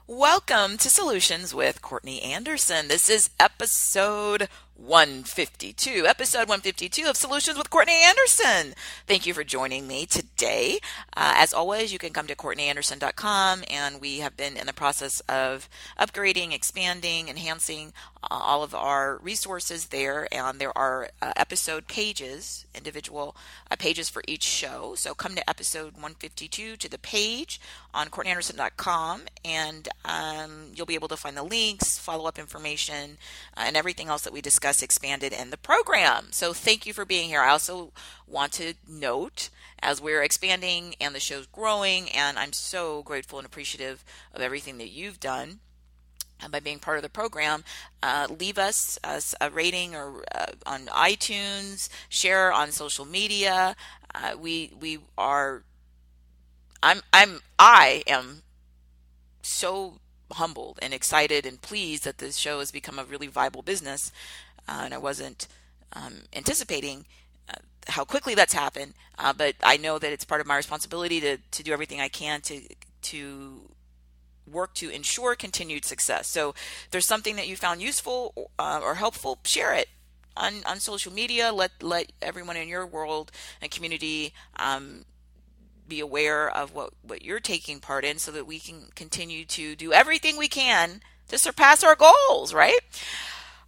Welcome to Solutions with Courtney Anderson. This is episode 152. Episode 152 of Solutions with Courtney Anderson. Thank you for joining me today. As always, you can come to CourtneyAnderson.com, and we have been in the process of upgrading, expanding, enhancing all of our resources there. And there are episode pages, individual pages for each show. So come to episode 152 to the page on CourtneyAnderson.com, and you'll be able to find the links, follow-up information, and everything else that we discuss expanded in the program. So thank you for being here. I also want to note, as we're expanding and the show's growing, and I'm so grateful and appreciative of everything that you've done by being part of the program, leave us a rating or on iTunes, share on social media. I am so humbled and excited and pleased that this show has become a really viable business, and I wasn't anticipating how quickly that's happened. But I know that it's part of my responsibility to do everything I can to work to ensure continued success. So if there's something that you found useful or helpful, share it on social media. Let everyone in your world and community be aware of what you're taking part in, so that we can continue to do everything we can to surpass our goals, right?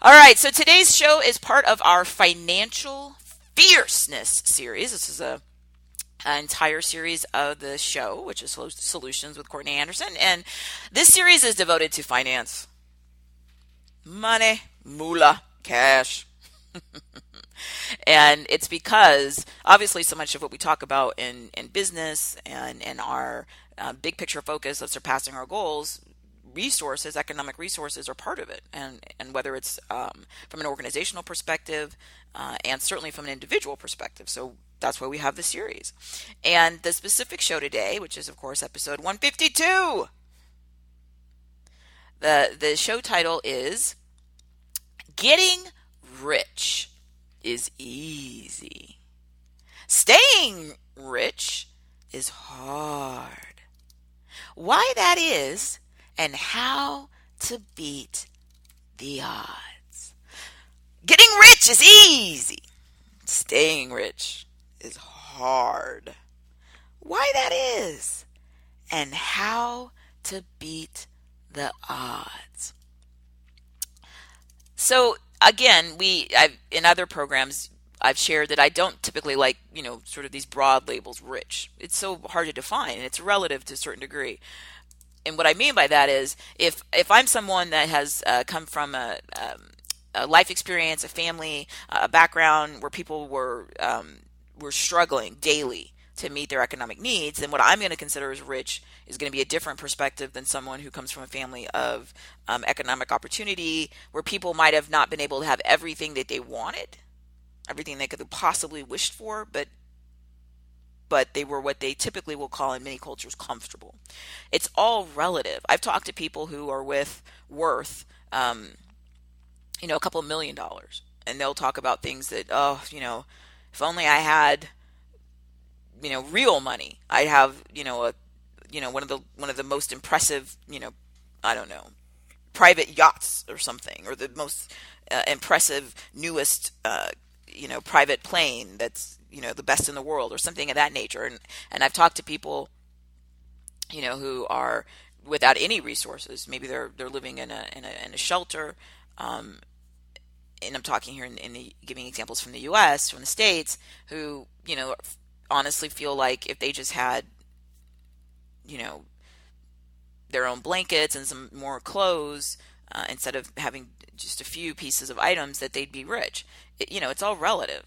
All right, so today's show is part of our Financial Fierceness series. This is an entire series of the show, which is Solutions with Courtney Anderson. And this series is devoted to finance, money, moolah, cash. And it's because obviously so much of what we talk about in business and in our big picture focus of surpassing our goals, resources, economic resources are part of it. And whether it's from an organizational perspective and certainly from an individual perspective. So that's why we have the series. And the specific show today, which is of course episode 152, the show title is Getting Rich is Easy. Staying rich is hard. Why that is, and how to beat the odds. Getting rich is easy. Staying rich is hard. Why that is, and how to beat the odds. So again, in other programs, I've shared that I don't typically like, sort of these broad labels, rich. It's so hard to define, and it's relative to a certain degree. And what I mean by that is, if I'm someone that has come from a life experience, a family, a background where people were struggling daily to meet their economic needs, then what I'm going to consider as rich is going to be a different perspective than someone who comes from a family of economic opportunity, where people might have not been able to have everything that they wanted, everything they could have possibly wished for, but they were what they typically will call in many cultures comfortable. It's all relative. I've talked to people who are worth a couple $1 million, and they'll talk about things that, if only I had real money, I'd have one of the most impressive, I don't know, private yachts or something, or the most impressive newest private plane that's the best in the world, or something of that nature. And I've talked to people who are without any resources. Maybe they're living in a shelter, and I'm talking here giving examples from the U.S., from the States, who honestly feel like if they just had their own blankets and some more clothes, instead of having just a few pieces of items, that they'd be rich. It's all relative.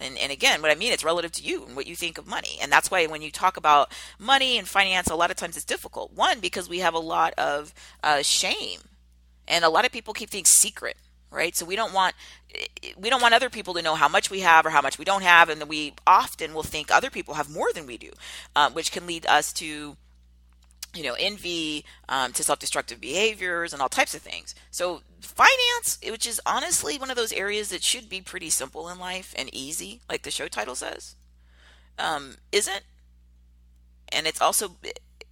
And again, what I mean, it's relative to you and what you think of money. And that's why when you talk about money and finance, a lot of times it's difficult. One, because we have a lot of shame, and a lot of people keep things secret, right? So we don't want other people to know how much we have or how much we don't have, and then we often will think other people have more than we do, which can lead us to envy, to self-destructive behaviors and all types of things. So finance, which is honestly one of those areas that should be pretty simple in life and easy, like the show title says, isn't. And it's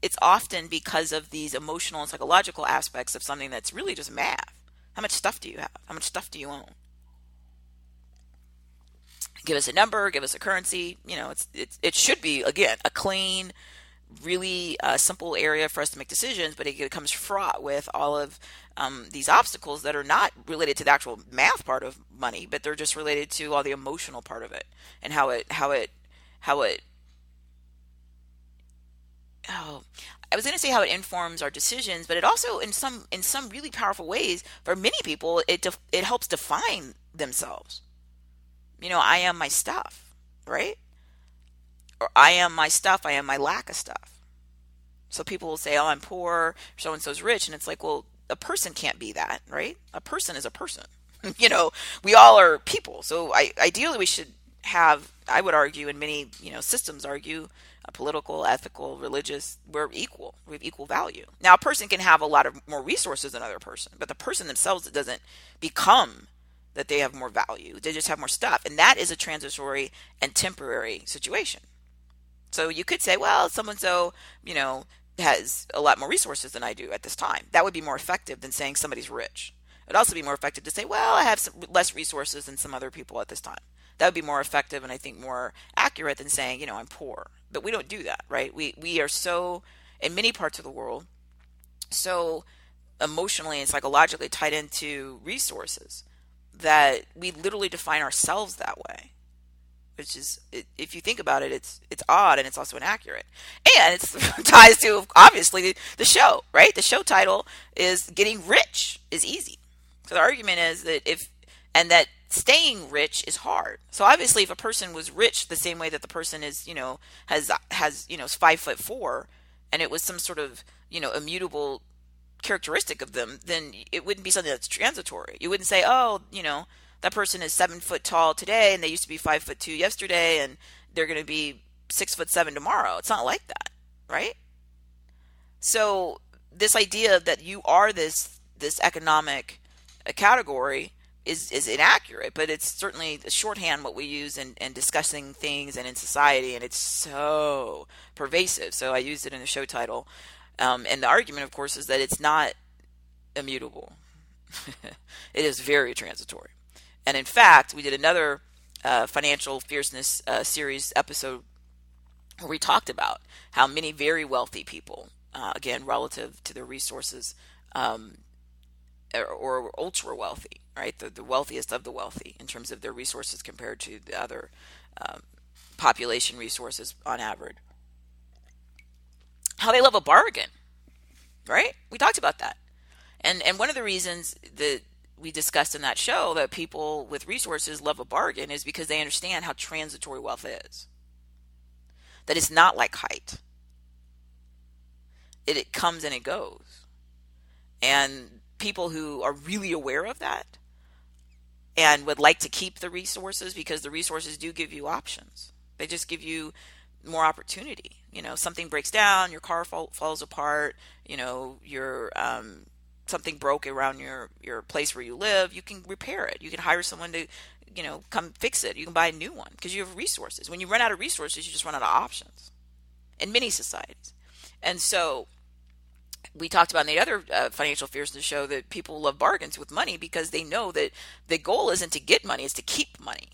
it's often because of these emotional and psychological aspects of something that's really just math. How much stuff do you have? How much stuff do you own? Give us a number, give us a currency. It should be, again, a clean, really simple area for us to make decisions, but it becomes fraught with all of these obstacles that are not related to the actual math part of money, but they're just related to all the emotional part of it and how it oh, I was going to say how it informs our decisions, but it also, in some really powerful ways, for many people, it helps define themselves. I am my stuff, right? Or I am my stuff. I am my lack of stuff. So people will say, "Oh, I'm poor. So and so's rich," and it's like, well, a person can't be that, right? A person is a person. We all are people. So ideally, we should have. I would argue, and many systems argue, political, ethical, religious, we're equal. We have equal value. Now, a person can have a lot of more resources than another person, but the person themselves, it doesn't become that they have more value. They just have more stuff, and that is a transitory and temporary situation. So you could say, well, so has a lot more resources than I do at this time. That would be more effective than saying somebody's rich. It'd also be more effective to say, well, I have less resources than some other people at this time. That would be more effective and I think more accurate than saying, I'm poor. But we don't do that, right? We are so, in many parts of the world, so emotionally and psychologically tied into resources that we literally define ourselves that way. Which is, if you think about it, it's odd and it's also inaccurate. And it ties to, obviously, the show, right? The show title is Getting Rich is Easy. So the argument is that staying rich is hard. So obviously, if a person was rich the same way that the person is, has is 5'4", and it was some sort of, immutable characteristic of them, then it wouldn't be something that's transitory. You wouldn't say, oh, that person is 7 foot tall today and they used to be 5'2" yesterday and they're going to be 6'7" tomorrow. It's not like that, right? So this idea that you are this economic category is inaccurate, but it's certainly a shorthand what we use in discussing things and in society, and it's so pervasive. So I used it in the show title. And the argument, of course, is that it's not immutable. It is very transitory. And in fact, we did another financial fierceness series episode where we talked about how many very wealthy people, again, relative to their resources, or ultra wealthy, right? The wealthiest of the wealthy in terms of their resources compared to the other population resources on average. How they love a bargain, right? We talked about that. And one of the reasons that we discussed in that show that people with resources love a bargain is because they understand how transitory wealth is. That it's not like height. It comes and it goes. And people who are really aware of that and would like to keep the resources, because the resources do give you options. They just give you more opportunity. Something breaks down, your car falls apart, your something broke around your place where you live, you can repair it. You can hire someone to, come fix it. You can buy a new one because you have resources. When you run out of resources, you just run out of options in many societies. And so we talked about in the other financial fierceness show that people love bargains with money because they know that the goal isn't to get money, it's to keep money.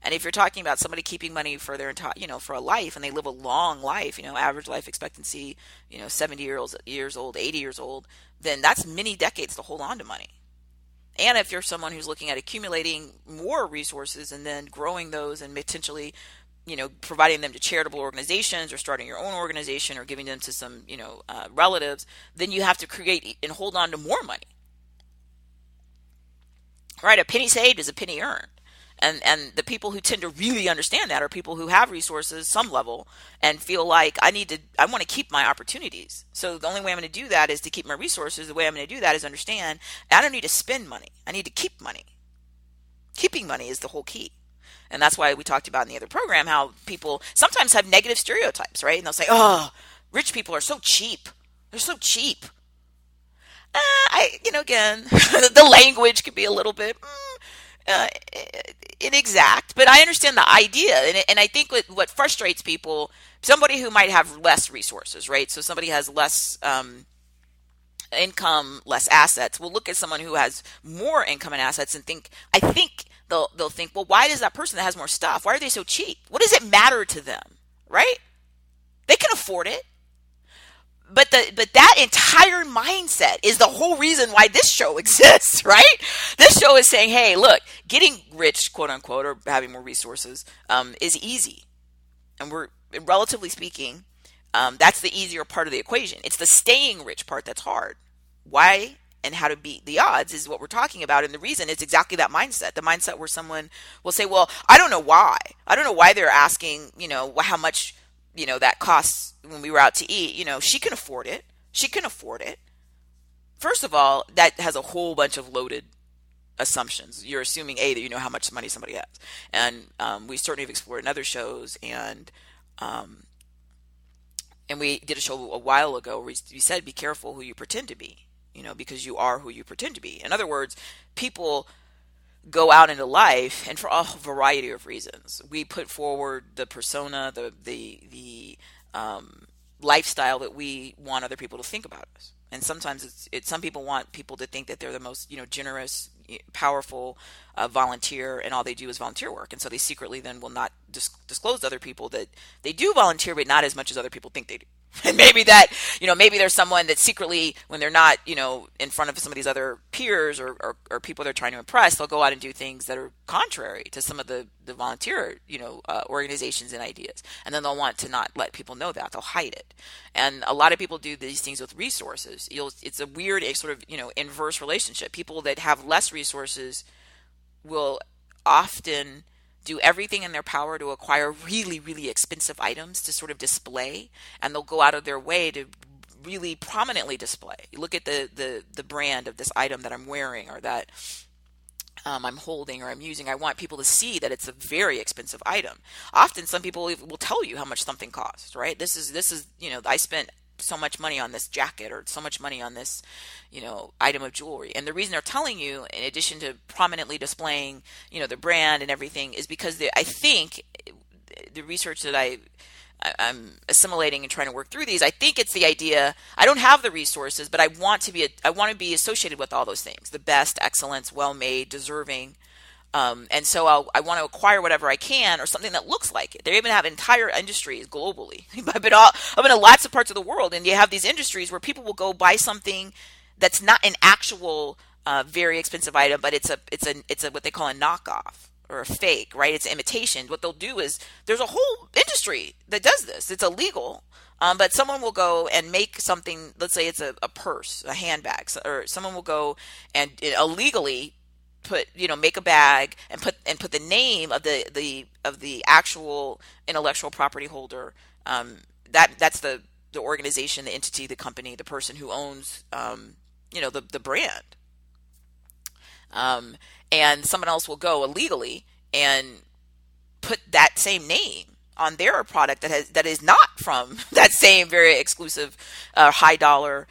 And if you're talking about somebody keeping money for their entire, for a life, and they live a long life, average life expectancy, 70 years old, 80 years old, then that's many decades to hold on to money. And if you're someone who's looking at accumulating more resources and then growing those and potentially, providing them to charitable organizations or starting your own organization or giving them to some, relatives, then you have to create and hold on to more money. Right? A penny saved is a penny earned. And the people who tend to really understand that are people who have resources, some level, and feel like I want to keep my opportunities. So the only way I'm going to do that is to keep my resources. The way I'm going to do that is understand I don't need to spend money. I need to keep money. Keeping money is the whole key. And that's why we talked about in the other program how people sometimes have negative stereotypes, right? And they'll say, oh, rich people are so cheap. They're so cheap. Again, the language could be a little bit, uh, inexact, but I understand the idea. And I think what frustrates people, somebody who might have less resources, right? So somebody has less income, less assets, will look at someone who has more income and assets and I think they'll think, well, why does that person that has more stuff, why are they so cheap? What does it matter to them, right? They can afford it. But that entire mindset is the whole reason why this show exists, right? This show is saying, hey, look, getting rich, quote unquote, or having more resources is easy. And we're, relatively speaking, that's the easier part of the equation. It's the staying rich part that's hard. Why and how to beat the odds is what we're talking about. And the reason is exactly that mindset. The mindset where someone will say, well, I don't know why. I don't know why they're asking, how much, that costs when we were out to eat. She can afford it. She can afford it. First of all, that has a whole bunch of loaded assumptions. You're assuming, A, that you know how much money somebody has. And we certainly have explored in other shows, and we did a show a while ago where we said, be careful who you pretend to be, because you are who you pretend to be. In other words, people go out into life, and for a variety of reasons, we put forward the persona, the lifestyle that we want other people to think about us. And sometimes some people want people to think that they're the most, generous, powerful volunteer, and all they do is volunteer work. And so they secretly then will not disclose to other people that they do volunteer, but not as much as other people think they do. And maybe that, maybe there's someone that secretly, when they're not, in front of some of these other peers or people they're trying to impress, they'll go out and do things that are contrary to some of the volunteer, organizations and ideas. And then they'll want to not let people know that. They'll hide it. And a lot of people do these things with resources. It's a weird, sort of, inverse relationship. People that have less resources will often do everything in their power to acquire really, really expensive items to sort of display, and they'll go out of their way to really prominently display. Look at the brand of this item that I'm wearing, or that I'm holding, or I'm using. I want people to see that it's a very expensive item. Often some people will tell you how much something costs, right? This is I spent so much money on this jacket, or so much money on this, item of jewelry. And the reason they're telling you, in addition to prominently displaying, the brand and everything, is because I think the research that I'm assimilating and trying to work through these, I think it's the idea, I don't have the resources, but I want to be associated with all those things: the best, excellence, well-made, deserving. And so I want to acquire whatever I can, or something that looks like it. They even have entire industries globally. I've been in lots of parts of the world, and you have these industries where people will go buy something that's not an actual very expensive item, but it's a what they call a knockoff, or a fake, right? It's an imitation. What they'll do is, there's a whole industry that does this. It's illegal. But someone will go and make something, let's say it's a purse, a handbag, or someone will go and illegally make a bag and put the name of the actual intellectual property holder. That's the organization, the entity, the company, the person who owns the brand. And someone else will go illegally and put that same name on their product that is not from that same very exclusive high dollar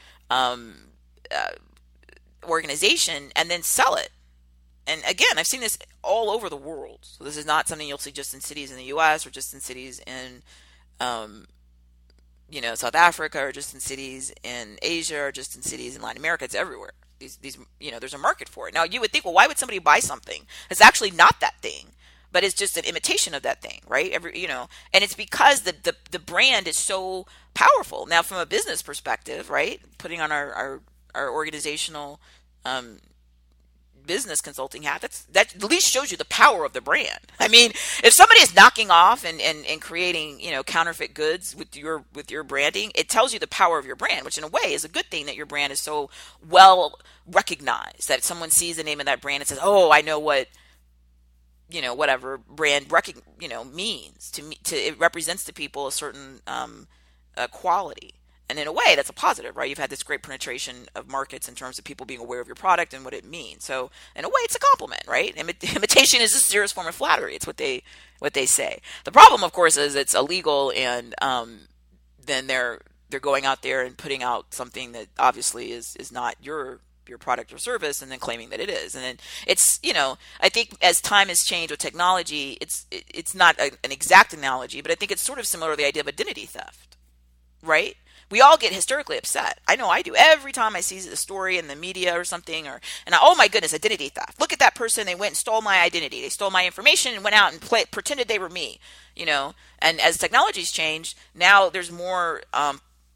organization, and then sell it. And again, I've seen this all over the world. So this is not something you'll see just in cities in the U.S. or just in cities in, South Africa, or just in cities in Asia, or just in cities in Latin America. It's everywhere. These, there's a market for it. Now, you would think, well, why would somebody buy something that's actually not that thing, but it's just an imitation of that thing, right? And it's because the brand is so powerful. Now, from a business perspective, right, putting on our organizational business consulting hat, that at least shows you the power of the brand. I mean, if somebody is knocking off and creating counterfeit goods with your branding, it tells you the power of your brand, which in a way is a good thing, that your brand is so well recognized that someone sees the name of that brand and says, oh, I know what whatever brand means to me. It represents to people a certain quality. And in a way, that's a positive, right? You've had this great penetration of markets in terms of people being aware of your product and what it means. So in a way, it's a compliment, right? Imitation is a serious form of flattery. It's what they say. The problem, of course, is it's illegal, and then they're going out there and putting out something that obviously is not your your product or service and then claiming that it is. And then it's, I think as time has changed with technology, it's not an exact analogy, but I think it's sort of similar to the idea of identity theft, right? We all get hysterically upset. I know I do. Every time I see a story in the media or something, oh my goodness, identity theft. Look at that person. They went and stole my identity. They stole my information and went out and pretended they were me, And as technology's changed, now there's more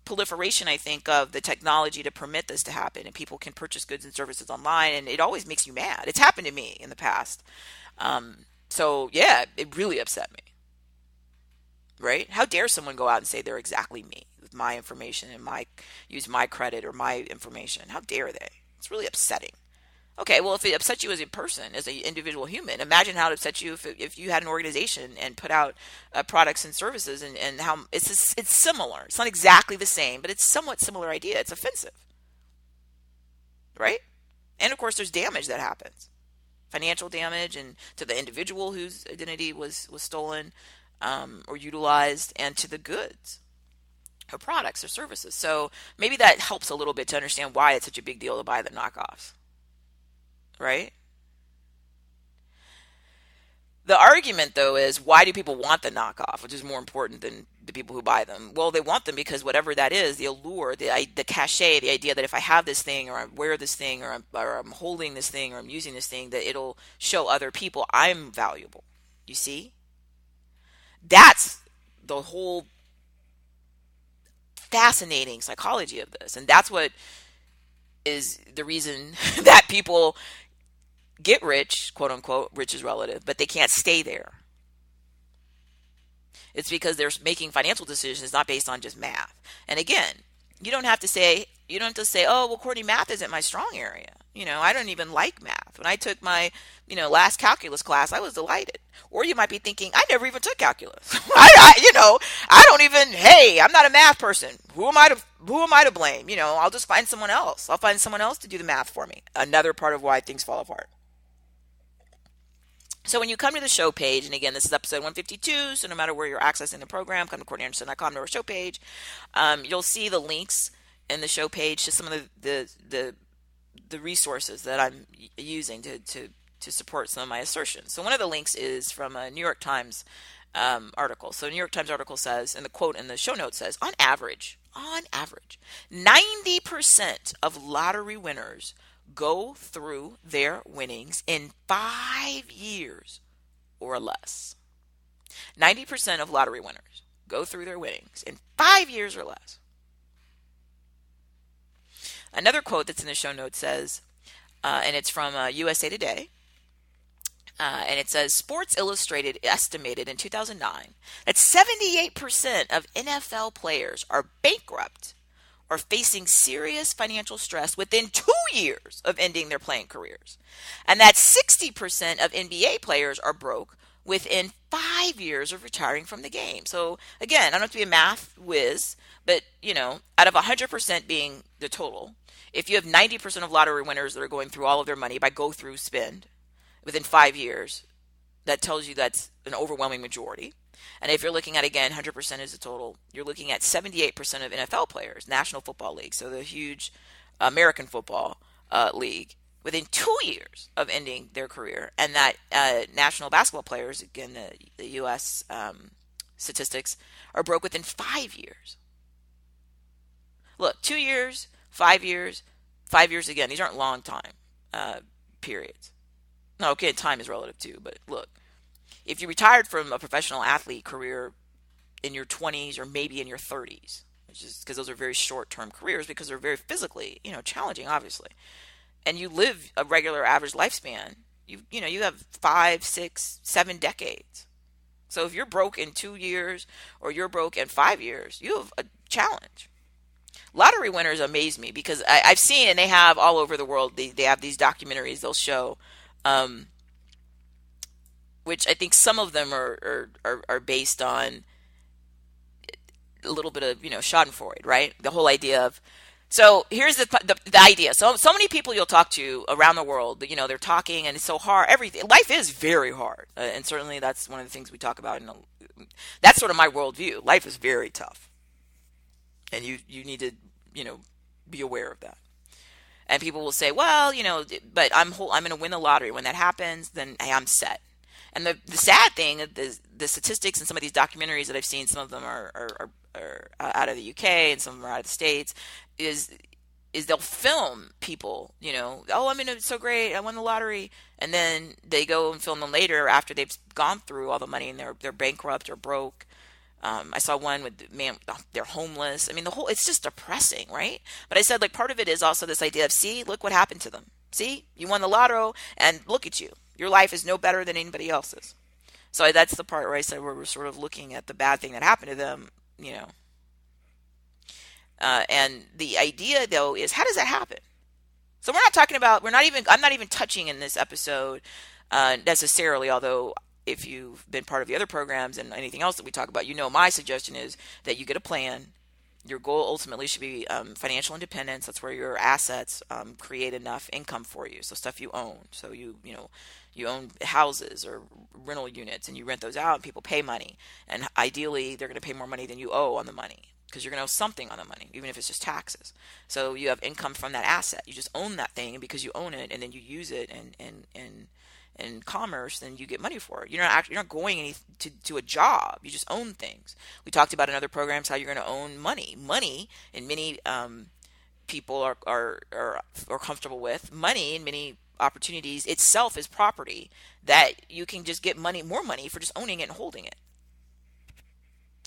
proliferation, I think, of the technology to permit this to happen. And people can purchase goods and services online. And it always makes you mad. It's happened to me in the past. So, yeah, it really upset me. Right? How dare someone go out and say they're exactly me with my information and use my credit or my information? How dare they? It's really upsetting. Okay, well, if it upsets you as a person, as an individual human, imagine how it upsets you if you had an organization and put out products and services and how it's similar. It's not exactly the same, but it's somewhat similar idea. It's offensive, right? And of course, there's damage that happens, financial damage, and to the individual whose identity was stolen. Or utilized, and to the goods or products or services. So maybe that helps a little bit to understand why it's such a big deal to buy the knockoffs, right? The argument, though, is why do people want the knockoff, which is more important than the people who buy them? Well, they want them because whatever that is, the allure, the cachet, the idea that if I have this thing or I wear this thing or I'm holding this thing or I'm using this thing, that it'll show other people I'm valuable. You see? That's the whole fascinating psychology of this. And that's what is the reason that people get rich, quote unquote, rich is relative, but they can't stay there. It's because they're making financial decisions not based on just math. And again, you don't have to say, oh, well, Courtney, math isn't my strong area. I don't even like math. When I took my, last calculus class, I was delighted. Or you might be thinking, I never even took calculus. I don't even, hey, I'm not a math person. Who am I to blame? I'll just find someone else. I'll find someone else to do the math for me. Another part of why things fall apart. So when you come to the show page, and again, this is episode 152, so no matter where you're accessing the program, come to CourtneyAnderson.com to our show page. You'll see the links in the show page to some of the resources that I'm using to support some of my assertions. So one of the links is from a New York Times article. So a New York Times article says, and the quote in the show note says, on average, 90% of lottery winners go through their winnings in 5 years or less. 90% of lottery winners go through their winnings in 5 years or less. Another quote that's in the show notes says, and it's from USA Today, and it says, Sports Illustrated estimated in 2009 that 78% of NFL players are bankrupt or facing serious financial stress within 2 years of ending their playing careers. And that 60% of NBA players are broke within 5 years of retiring from the game. So again, I don't have to be a math whiz, but out of 100% being the total, if you have 90% of lottery winners that are going through all of their money by go through spend within 5 years, that tells you that's an overwhelming majority. And if you're looking at, again, 100% is the total, you're looking at 78% of NFL players, National Football League, so the huge American football league, within 2 years of ending their career. And that national basketball players, again, the U.S. Statistics, are broke within 5 years. Look, 2 years, 5 years, 5 years again. These aren't long time periods. No, okay, time is relative too, but look. If you retired from a professional athlete career in your 20s or maybe in your 30s, which is because those are very short-term careers because they're very physically, challenging, obviously, and you live a regular average lifespan, you have 5, 6, 7 decades. So if you're broke in 2 years or you're broke in 5 years, you have a challenge. Lottery winners amaze me because I've seen, and they have all over the world, they have these documentaries they'll show, which I think some of them are based on a little bit of, Schadenfreude, right? The whole idea of, so here's the idea. So many people you'll talk to around the world, they're talking and it's so hard. Life is very hard. And certainly that's one of the things we talk about. That's sort of my worldview. Life is very tough. And you need to, be aware of that. And people will say, well, but I'm going to win the lottery. When that happens, then hey, I'm set. And the sad thing, the statistics in some of these documentaries that I've seen, some of them are out of the UK and some of them are out of the States, is they'll film people, oh, it's so great, I won the lottery, and then they go and film them later after they've gone through all the money and they're bankrupt or broke. I saw one with, man, they're homeless. I mean, it's just depressing, right? But I said, like, part of it is also this idea of, see, look what happened to them. See, you won the lotto, and look at you. Your life is no better than anybody else's. So that's the part where I said where we're sort of looking at the bad thing that happened to them, and the idea, though, is how does that happen? So I'm not even touching in this episode necessarily, although if you've been part of the other programs and anything else that we talk about, my suggestion is that you get a plan. Your goal ultimately should be financial independence. That's where your assets create enough income for you. So stuff you own. So you own houses or rental units and you rent those out and people pay money. And ideally, they're going to pay more money than you owe on the money because you're going to owe something on the money, even if it's just taxes. So you have income from that asset. You just own that thing, and because you own it and then you use it in commerce, then you get money for it. You're not going to a job. You just own things. We talked about in other programs how you're going to own money. Money, and many people are comfortable with money in many opportunities itself is property that you can just get more money for just owning it and holding it.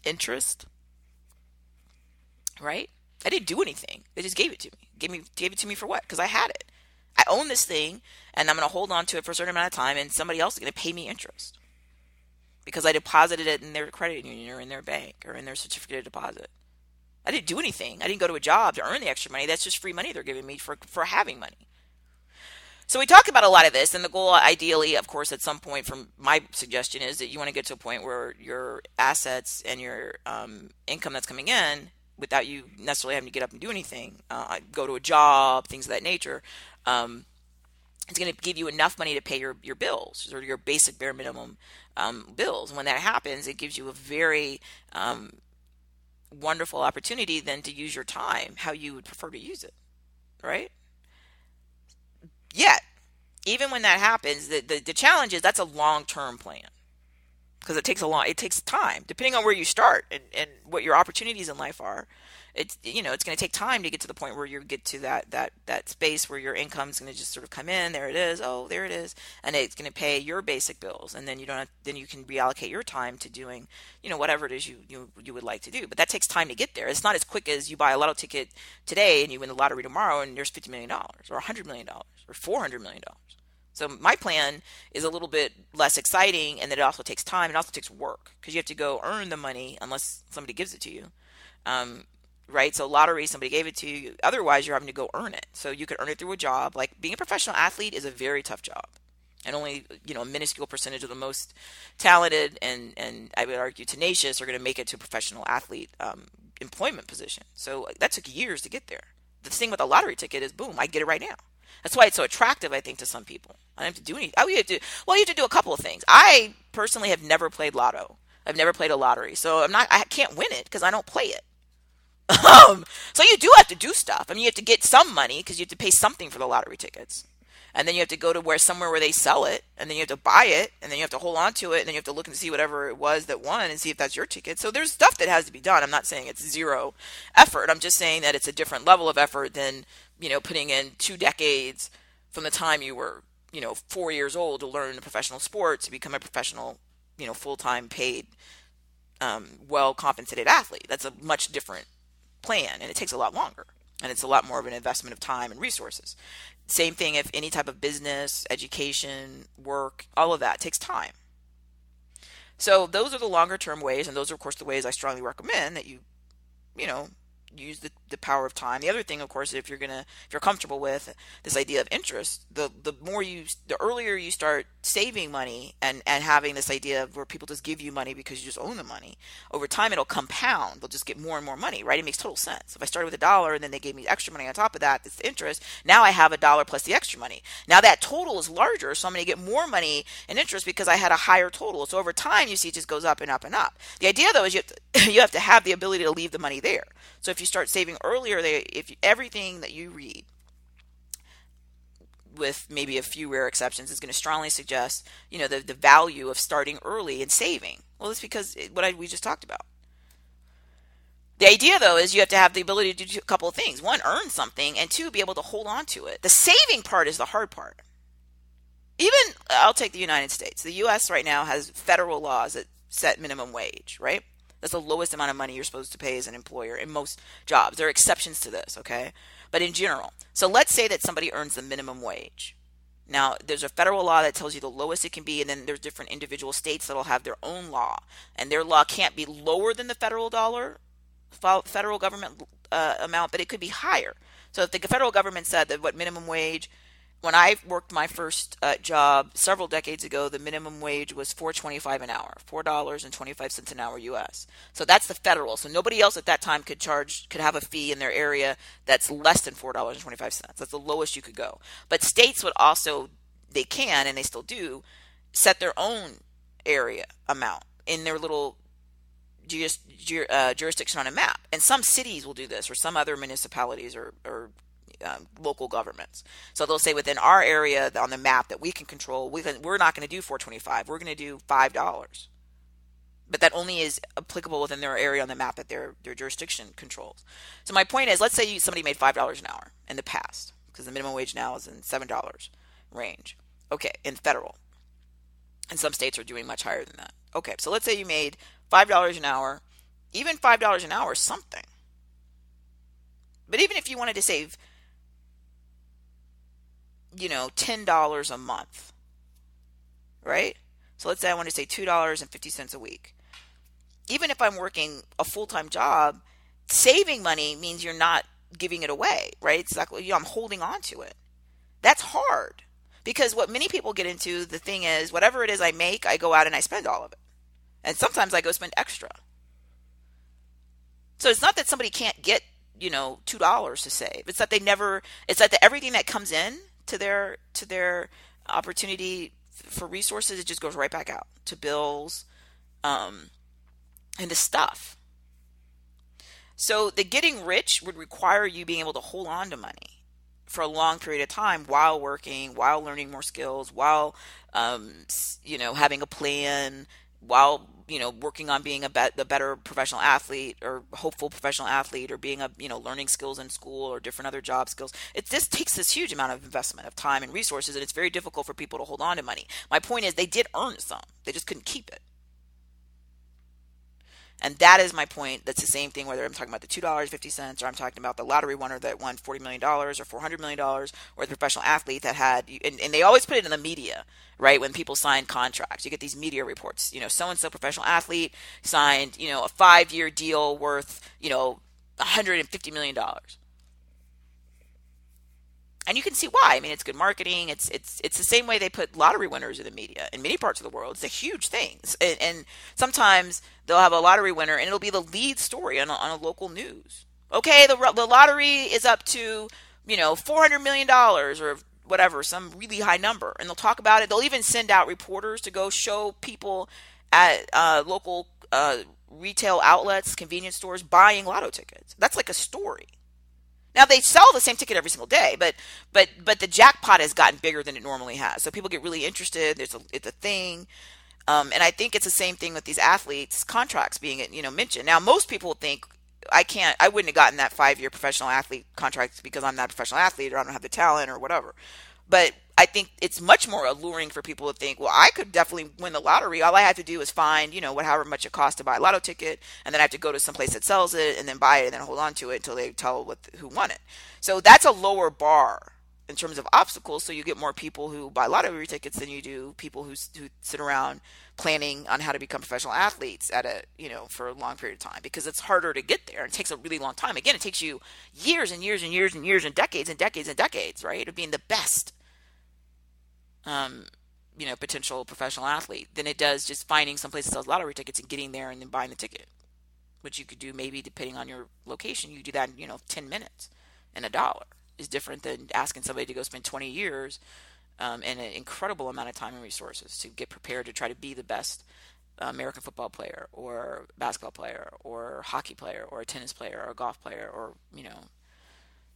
Interest, right? I didn't do anything. They just gave it to me. Gave it to me for what? Because I had it. I own this thing, and I'm going to hold on to it for a certain amount of time, and somebody else is going to pay me interest because I deposited it in their credit union or in their bank or in their certificate of deposit. I didn't do anything. I didn't go to a job to earn the extra money. That's just free money they're giving me for having money. So we talk about a lot of this, and the goal, ideally, of course, at some point, from my suggestion, is that you want to get to a point where your assets and your income that's coming in, without you necessarily having to get up and do anything, go to a job, things of that nature, it's going to give you enough money to pay your bills or your basic bare minimum bills. And when that happens, it gives you a very wonderful opportunity then to use your time how you would prefer to use it, right? Yet, even when that happens, the challenge is that's a long-term plan because it takes time, depending on where you start and what your opportunities in life are. It's going to take time to get to the point where you get to that space where your income is going to just sort of come in. There it is. Oh, there it is, and it's going to pay your basic bills, and then then you can reallocate your time to doing whatever it is you would like to do. But that takes time to get there. It's not as quick as you buy a lotto ticket today and you win the lottery tomorrow and there's $50 million or $100 million or $400 million. So my plan is a little bit less exciting, and that it also takes time. It also takes work because you have to go earn the money unless somebody gives it to you. Right? So lottery, somebody gave it to you. Otherwise, you're having to go earn it. So you could earn it through a job. Like being a professional athlete is a very tough job. And only, a minuscule percentage of the most talented and I would argue tenacious are going to make it to a professional athlete employment position. So that took years to get there. The thing with a lottery ticket is, boom, I get it right now. That's why it's so attractive, I think, to some people. I don't have to do anything. You have to do a couple of things. I personally have never played lotto. I've never played a lottery. So I can't win it because I don't play it. So you do have to do stuff. I mean, you have to get some money because you have to pay something for the lottery tickets. And then you have to go to somewhere where they sell it, and then you have to buy it, and then you have to hold on to it, and then you have to look and see whatever it was that won and see if that's your ticket. So there's stuff that has to be done. I'm not saying it's zero effort. I'm just saying that it's a different level of effort than, putting in 2 decades from the time you were, 4 years old to learn a professional sport to become a professional, full-time paid, well-compensated athlete. That's a much different plan, and it takes a lot longer, and it's a lot more of an investment of time and resources. Same thing if any type of business, education, work, all of that takes time. So those are the longer term ways, and those are of course the ways I strongly recommend that you use the power of time. The other thing, of course, if you're comfortable with this idea of interest, the earlier you start saving money and having this idea of where people just give you money because you just own the money, over time it'll compound. They'll just get more and more money, right? It makes total sense. If I started with $1 and then they gave me extra money on top of that, it's the interest. Now I have $1 plus the extra money. Now that total is larger, so I'm going to get more money in interest because I had a higher total. So over time, you see it just goes up and up and up. The idea though is you have to have the ability to leave the money there. So if you start saving earlier, everything that you read with maybe a few rare exceptions, is going to strongly suggest, the value of starting early and saving. Well, it's because we just talked about. The idea, though, is you have to have the ability to do a couple of things. One, earn something, and two, be able to hold on to it. The saving part is the hard part. Even, I'll take the United States. The U.S. right now has federal laws that set minimum wage, right? That's the lowest amount of money you're supposed to pay as an employer in most jobs. There are exceptions to this, okay? But in general. So let's say that somebody earns the minimum wage. Now, there's a federal law that tells you the lowest it can be, and then there's different individual states that'll have their own law. And their law can't be lower than the federal government amount, but it could be higher. So if the federal government said that what minimum wage, when I worked my first job several decades ago, the minimum wage was $4.25 an hour, $4.25 an hour US. So that's the federal. So nobody else at that time could have a fee in their area that's less than $4.25. That's the lowest you could go. But states would also, they can, and they still do, set their own area amount in their little jurisdiction on a map. And some cities will do this, or some other municipalities or local governments. So they'll say within our area on the map that we can control, we're not going to do $4.25. We're going to do $5. But that only is applicable within their area on the map that their jurisdiction controls. So my point is, let's say somebody made $5 an hour in the past, because the minimum wage now is in $7 range. Okay, in federal. And some states are doing much higher than that. Okay, so let's say you made $5 an hour. Even $5 an hour is something. But even if you wanted to save, $10 a month, right? So let's say I want to say $2.50 a week. Even if I'm working a full-time job, saving money means you're not giving it away, right? It's like, I'm holding on to it. That's hard, because what many people get into, the thing is, whatever it is I make, I go out and I spend all of it. And sometimes I go spend extra. So it's not that somebody can't get, $2 to save. It's that everything that comes in to their opportunity for resources, it just goes right back out to bills, and to stuff. So the getting rich would require you being able to hold on to money for a long period of time while working, while learning more skills, while, having a plan, while working on being the better professional athlete or hopeful professional athlete, or being learning skills in school or different other job skills. This takes this huge amount of investment of time and resources, and it's very difficult for people to hold on to money. My point is, they did earn some, they just couldn't keep it. And that is my point. That's the same thing whether I'm talking about the $2.50 or I'm talking about the lottery winner that won $40 million or $400 million, or the professional athlete that had, and they always put it in the media, right? When people sign contracts, you get these media reports, so-and-so professional athlete signed, a 5-year deal worth, $150 million. And you can see why. I mean, it's good marketing. It's the same way they put lottery winners in the media in many parts of the world. It's a huge thing. And sometimes they'll have a lottery winner and it'll be the lead story on a local news. Okay, the lottery is up to, $400 million or whatever, some really high number. And they'll talk about it. They'll even send out reporters to go show people at local retail outlets, convenience stores, buying lotto tickets. That's like a story. Now, they sell the same ticket every single day, but the jackpot has gotten bigger than it normally has. So people get really interested. It's a thing. And I think it's the same thing with these athletes' contracts being, mentioned. Now, most people think I wouldn't have gotten that 5-year professional athlete contract because I'm not a professional athlete or I don't have the talent or whatever. But I think it's much more alluring for people to think, well, I could definitely win the lottery. All I have to do is find, however much it costs to buy a lotto ticket, and then I have to go to some place that sells it and then buy it and then hold on to it until they tell who won it. So that's a lower bar in terms of obstacles. So you get more people who buy lottery tickets than you do people who sit around planning on how to become professional athletes for a long period of time, because it's harder to get there. It takes a really long time. Again, it takes you years and years and years and years and decades and decades and decades, right, of being the best potential professional athlete than it does just finding some place that sells lottery tickets and getting there and then buying the ticket, which you could do maybe depending on your location. You could do that in 10 minutes, and $1 is different than asking somebody to go spend 20 years and an incredible amount of time and resources to get prepared to try to be the best American football player or basketball player or hockey player or a tennis player or a golf player or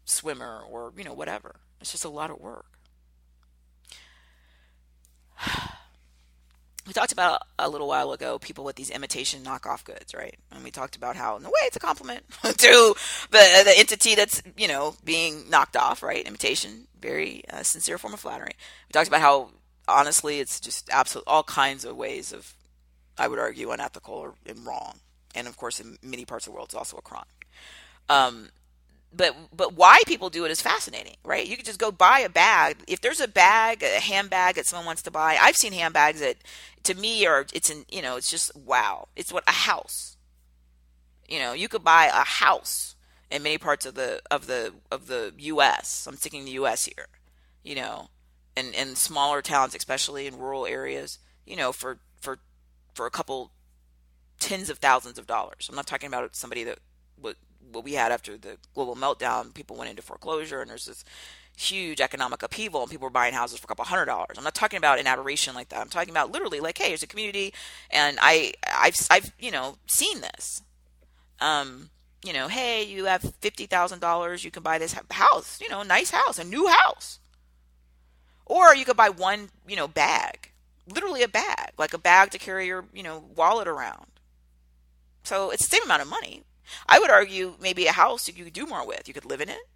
swimmer or whatever. It's just a lot of work. We talked about a little while ago people with these imitation knockoff goods, right? And we talked about how, in a way, it's a compliment to the entity that's, being knocked off, right? Imitation, very sincere form of flattery. We talked about how, honestly, it's just absolute all kinds of ways of, I would argue, unethical or and wrong. And of course, in many parts of the world, it's also a crime. Um, but why people do it is fascinating, right? You could just go buy a bag. If there's a handbag that someone wants to buy, I've seen handbags that, to me, are it's just wow. It's what a house. You could buy a house in many parts of the U.S. I'm sticking to the U.S. here, you know, in smaller towns, especially in rural areas, for a couple tens of thousands of dollars. I'm not talking about somebody that what we had after the global meltdown. People went into foreclosure, and there's this huge economic upheaval, and people were buying houses for a couple $100s. I'm not talking about an aberration like that. I'm talking about literally like, hey, there's a community, and I've seen this. Hey, you have $50,000, you can buy this house, nice house, a new house, or you could buy one, bag, literally a bag, like a bag to carry your, wallet around. So it's the same amount of money. I would argue maybe a house you could do more with. You could live in it.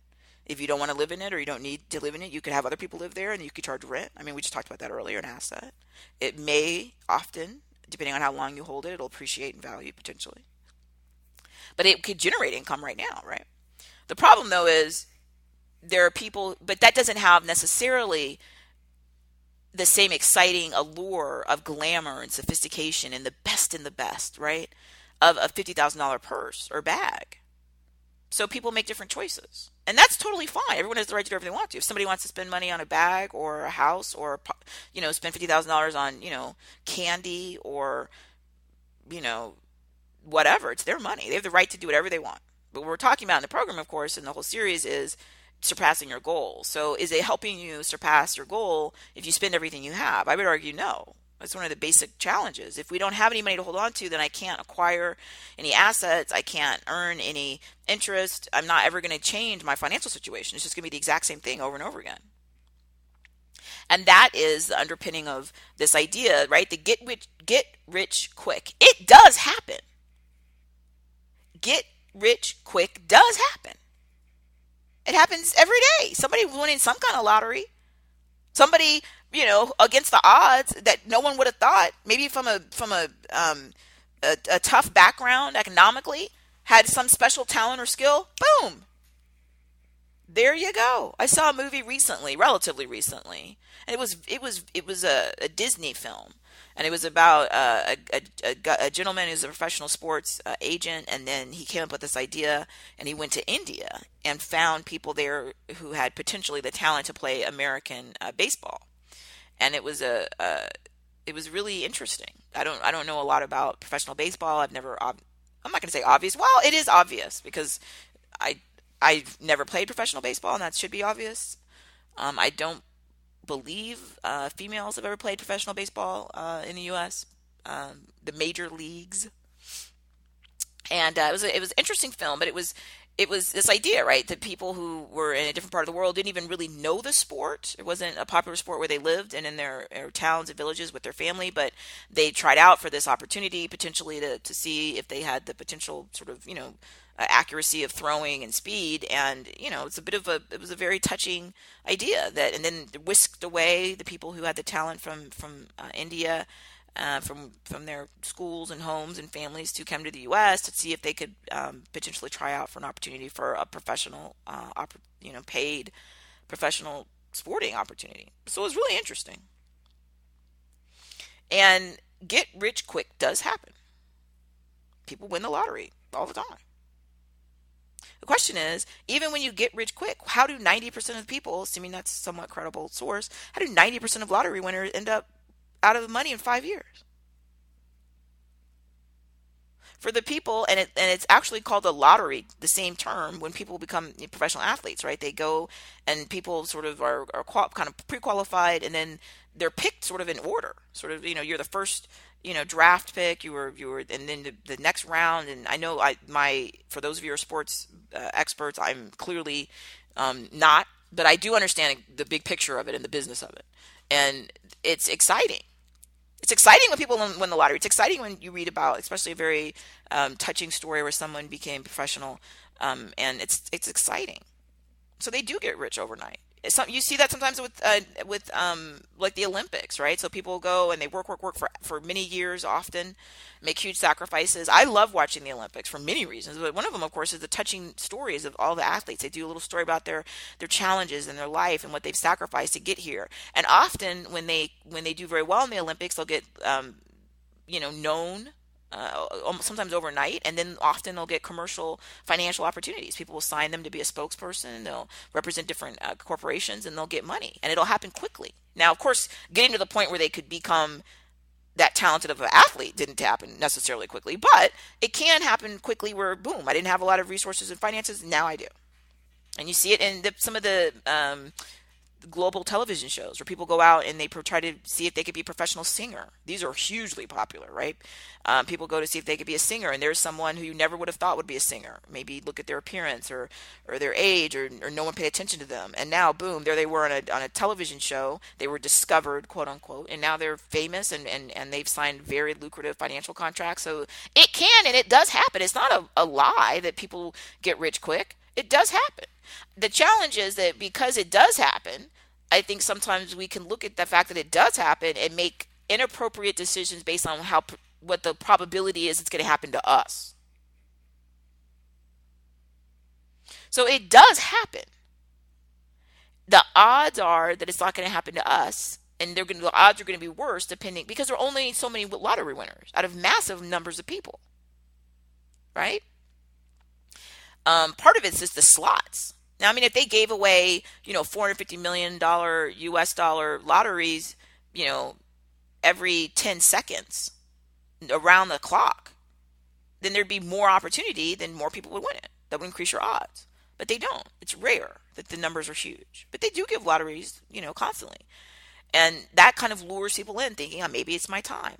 If you don't want to live in it or you don't need to live in it, you could have other people live there and you could charge rent. I mean, we just talked about that earlier, an asset. It may often, depending on how long you hold it, it'll appreciate in value potentially. But it could generate income right now, right? The problem though is there are people, but that doesn't have necessarily the same exciting allure of glamour and sophistication and the best, right? Of a $50,000 purse or bag. So people make different choices. And that's totally fine. Everyone has the right to do whatever they want to. If somebody wants to spend money on a bag or a house or, spend $50,000 on, candy or, whatever, it's their money. They have the right to do whatever they want. But what we're talking about in the program, of course, and the whole series is surpassing your goal. So is it helping you surpass your goal if you spend everything you have? I would argue no. That's one of the basic challenges. If we don't have any money to hold on to, then I can't acquire any assets. I can't earn any interest. I'm not ever going to change my financial situation. It's just going to be the exact same thing over and over again. And that is the underpinning of this idea, right? The get rich quick. It does happen. Get rich quick does happen. It happens every day. Somebody winning some kind of lottery. Somebody, against the odds that no one would have thought, maybe from a tough background economically, had some special talent or skill. Boom. There you go. I saw a movie recently, relatively recently, and it was a Disney film, and it was about a gentleman who's a professional sports agent, and then he came up with this idea, and he went to India and found people there who had potentially the talent to play American baseball, and it was really interesting. I don't know a lot about professional baseball. I'm not going to say obvious. Well, it is obvious because I've never played professional baseball, and that should be obvious. I don't believe females have ever played professional baseball in the U.S. The major leagues, and it was an interesting film, but it was this idea, right, that people who were in a different part of the world didn't even really know the sport. It wasn't a popular sport where they lived and in their towns and villages with their family, but they tried out for this opportunity potentially to see if they had the potential sort of accuracy of throwing and speed, and it was a very touching idea that, and then whisked away the people who had the talent from India, from their schools and homes and families to come to the U.S. to see if they could potentially try out for an opportunity for a professional, paid professional sporting opportunity. So it was really interesting. And get rich quick does happen. People win the lottery all the time. The question is, even when you get rich quick, how do 90% of the people, assuming that's a somewhat credible source, how do 90% of lottery winners end up out of the money in 5 years? For the people, and it's actually called a lottery, the same term, when people become professional athletes, right? They go and people sort of are kind of pre-qualified, and then they're picked sort of in order. Sort of, you're the first draft pick, you were, and then the next round. And I know for those of you who are sports experts, I'm clearly not, but I do understand the big picture of it and the business of it. And it's exciting. It's exciting when people win the lottery. It's exciting when you read about, especially a very touching story where someone became professional, and it's exciting. So they do get rich overnight. You see that sometimes with like the Olympics, right? So people go and they work for many years, often make huge sacrifices. I love watching the Olympics for many reasons, but one of them, of course, is the touching stories of all the athletes. They do a little story about their challenges in their life and what they've sacrificed to get here. And often when they do very well in the Olympics, they'll get known, sometimes overnight, and then often they'll get commercial financial opportunities. People will sign them to be a spokesperson. They'll represent different corporations, and they'll get money, and it'll happen quickly. Now, of course, getting to the point where they could become that talented of an athlete didn't happen necessarily quickly, but it can happen quickly where, boom, I didn't have a lot of resources and finances, now I do. And you see it in some of the global television shows where people go out and they try to see if they could be a professional singer. These are hugely popular, right? People go to see if they could be a singer, and there's someone who you never would have thought would be a singer. Maybe look at their appearance or their age, or no one paid attention to them. And now, boom, there they were on a television show. They were discovered, quote unquote, and now they're famous and they've signed very lucrative financial contracts. So it can and it does happen. It's not a lie that people get rich quick. It does happen. The challenge is that because it does happen, I think sometimes we can look at the fact that it does happen and make inappropriate decisions based on what the probability is it's going to happen to us. So it does happen. The odds are that it's not going to happen to us, and the odds are going to be worse because there are only so many lottery winners out of massive numbers of people, right? Part of it's just the slots. Now, I mean, if they gave away, $450 million US dollar lotteries, every 10 seconds around the clock, then there'd be more opportunity, then more people would win it. That would increase your odds. But they don't. It's rare that the numbers are huge. But they do give lotteries, constantly. And that kind of lures people in thinking, maybe it's my time.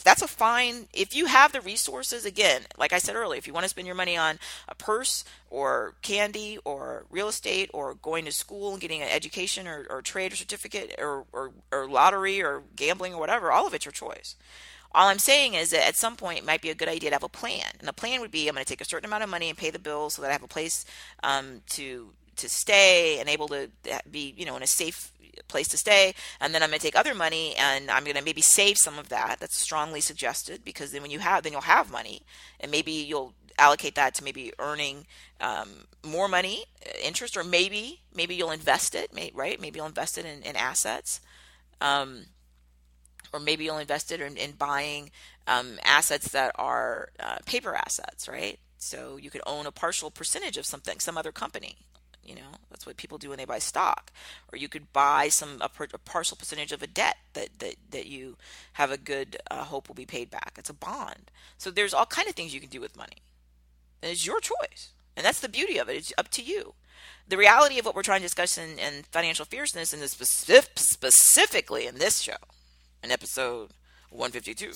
That's a fine, if you have the resources, again, like I said earlier, if you want to spend your money on a purse or candy or real estate or going to school and getting an education or trade or certificate or lottery or gambling or whatever, all of it's your choice. All I'm saying is that at some point it might be a good idea to have a plan. And the plan would be, I'm going to take a certain amount of money and pay the bills so that I have a place to stay and able to be, in a safe place to stay. And then I'm going to take other money and I'm going to maybe save some of that. That's strongly suggested, because then you'll have money, and maybe you'll allocate that to maybe earning more money, interest, or maybe you'll invest it, right? Maybe you'll invest it in assets, or maybe you'll invest it in buying assets that are paper assets, right? So you could own a partial percentage of something, some other company. That's what people do when they buy stock. Or you could buy a partial percentage of a debt that you have a good hope will be paid back. It's a bond. So there's all kind of things you can do with money. And it's your choice. And that's the beauty of it. It's up to you. The reality of what we're trying to discuss in financial fierceness, and specifically in this show, in episode 152,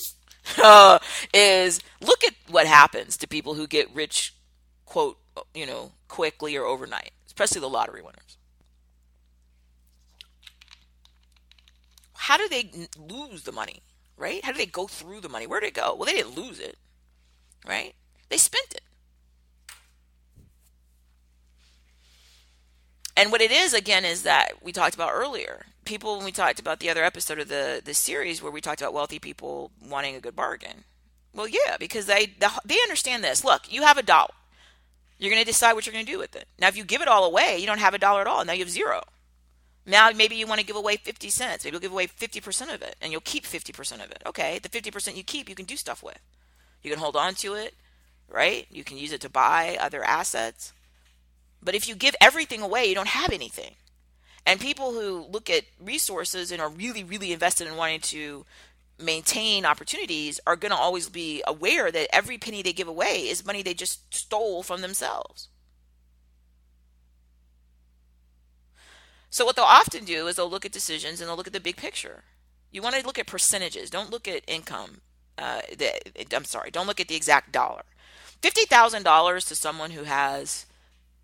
is look at what happens to people who get rich, quote, quickly or overnight, especially the lottery winners. How do they lose the money, right? How do they go through the money? Where did it go? Well, they didn't lose it, right? They spent it. And what it is, again, is that we talked about earlier. People, when we talked about the other episode of the series where we talked about wealthy people wanting a good bargain. Well, yeah, because they understand this. Look, you have $1. You're going to decide what you're going to do with it. Now, if you give it all away, you don't have $1 at all. Now you have zero. Now, maybe you want to give away 50 cents. Maybe you'll give away 50% of it, and you'll keep 50% of it. Okay, the 50% you keep, you can do stuff with. You can hold on to it, right? You can use it to buy other assets. But if you give everything away, you don't have anything. And people who look at resources and are really, really invested in wanting to maintain opportunities are going to always be aware that every penny they give away is money they just stole from themselves. So what they'll often do is they'll look at decisions and they'll look at the big picture. You want to look at percentages. Don't look at income. Don't look at the exact dollar. $50,000 to someone who has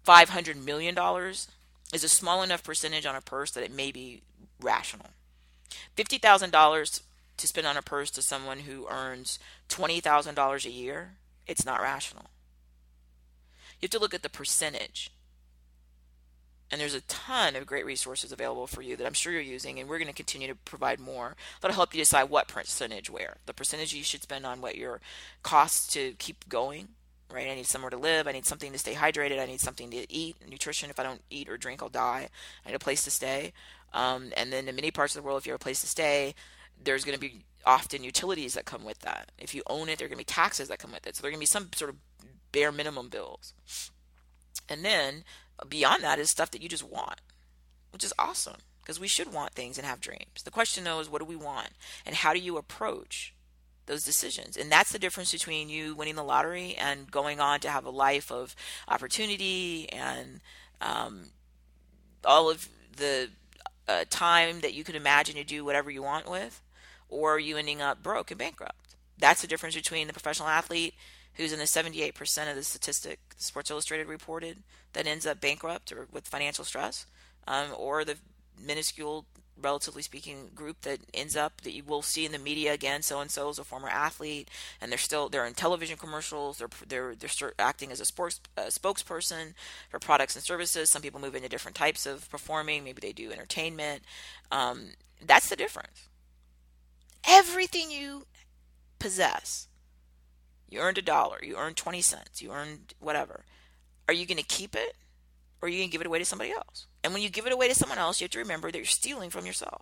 $500 million is a small enough percentage on a purse that it may be rational. $50,000 to spend on a purse to someone who earns $20,000 a year, it's not rational. You have to look at the percentage. And there's a ton of great resources available for you that I'm sure you're using, and we're going to continue to provide more that'll help you decide what percentage where. The percentage you should spend on what your costs to keep going, right? I need somewhere to live. I need something to stay hydrated. I need something to eat, nutrition. If I don't eat or drink, I'll die. I need a place to stay. And then in many parts of the world, if you have a place to stay, there's going to be often utilities that come with that. If you own it, there are going to be taxes that come with it. So there are going to be some sort of bare minimum bills. And then beyond that is stuff that you just want, which is awesome because we should want things and have dreams. The question though is, what do we want and how do you approach those decisions? And that's the difference between you winning the lottery and going on to have a life of opportunity and all of the time that you could imagine to do whatever you want with, or you ending up broke and bankrupt. That's the difference between the professional athlete who's in the 78% of the statistic Sports Illustrated reported that ends up bankrupt or with financial stress, or the minuscule, relatively speaking, group that ends up that you will see in the media again. So and so is a former athlete, and they're in television commercials. They're acting as a sports spokesperson for products and services. Some people move into different types of performing. Maybe they do entertainment. That's the difference. Everything you possess. You earned $1, you earned 20 cents, you earned whatever. Are you going to keep it or are you going to give it away to somebody else? And when you give it away to someone else, you have to remember that you're stealing from yourself.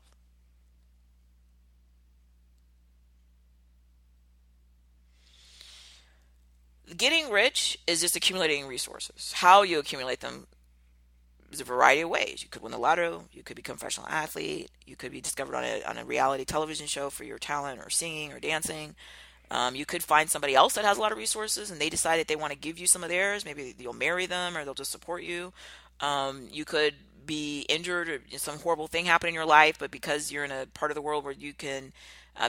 Getting rich is just accumulating resources. How you accumulate them is a variety of ways. You could win the lotto, you could become a professional athlete, you could be discovered on a reality television show for your talent or singing or dancing. You could find somebody else that has a lot of resources and they decide that they want to give you some of theirs. Maybe you'll marry them or they'll just support you. You could be injured or some horrible thing happen in your life, but because you're in a part of the world where you can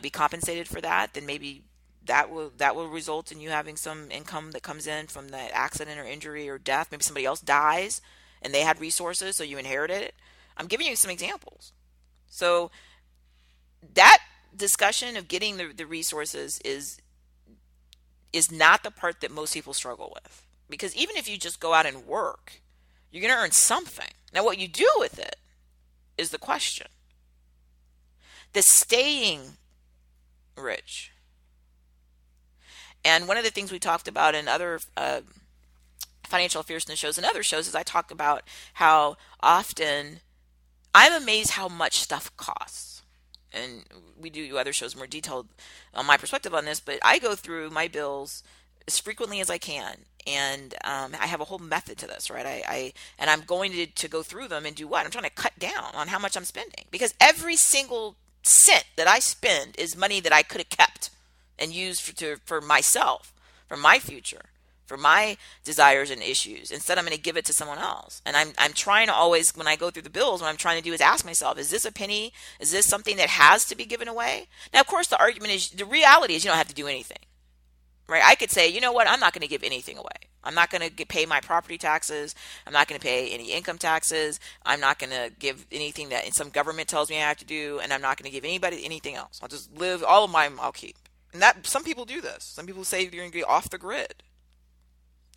be compensated for that, then maybe that will result in you having some income that comes in from that accident or injury or death. Maybe somebody else dies and they had resources, so you inherited it. I'm giving you some examples. So that discussion of getting the resources is not the part that most people struggle with, because even if you just go out and work, you're going to earn something. Now what you do with it is the question. The staying rich, and one of the things we talked about in other financial fierceness shows and other shows is I talk about how often I'm amazed how much stuff costs. And we do other shows more detailed on my perspective on this, but I go through my bills as frequently as I can, and I have a whole method to this, right? I'm going to go through them and do what? I'm trying to cut down on how much I'm spending, because every single cent that I spend is money that I could have kept and used for myself, for my future, for my desires and issues. Instead, I'm going to give it to someone else. And I'm trying to always, when I go through the bills, what I'm trying to do is ask myself, is this a penny? Is this something that has to be given away? Now, of course, the reality is you don't have to do anything, right? I could say, you know what? I'm not going to give anything away. I'm not going to pay my property taxes. I'm not going to pay any income taxes. I'm not going to give anything that some government tells me I have to do. And I'm not going to give anybody anything else. I'll just live, all of mine I'll keep. And that, some people do this. Some people say you're going to get off the grid.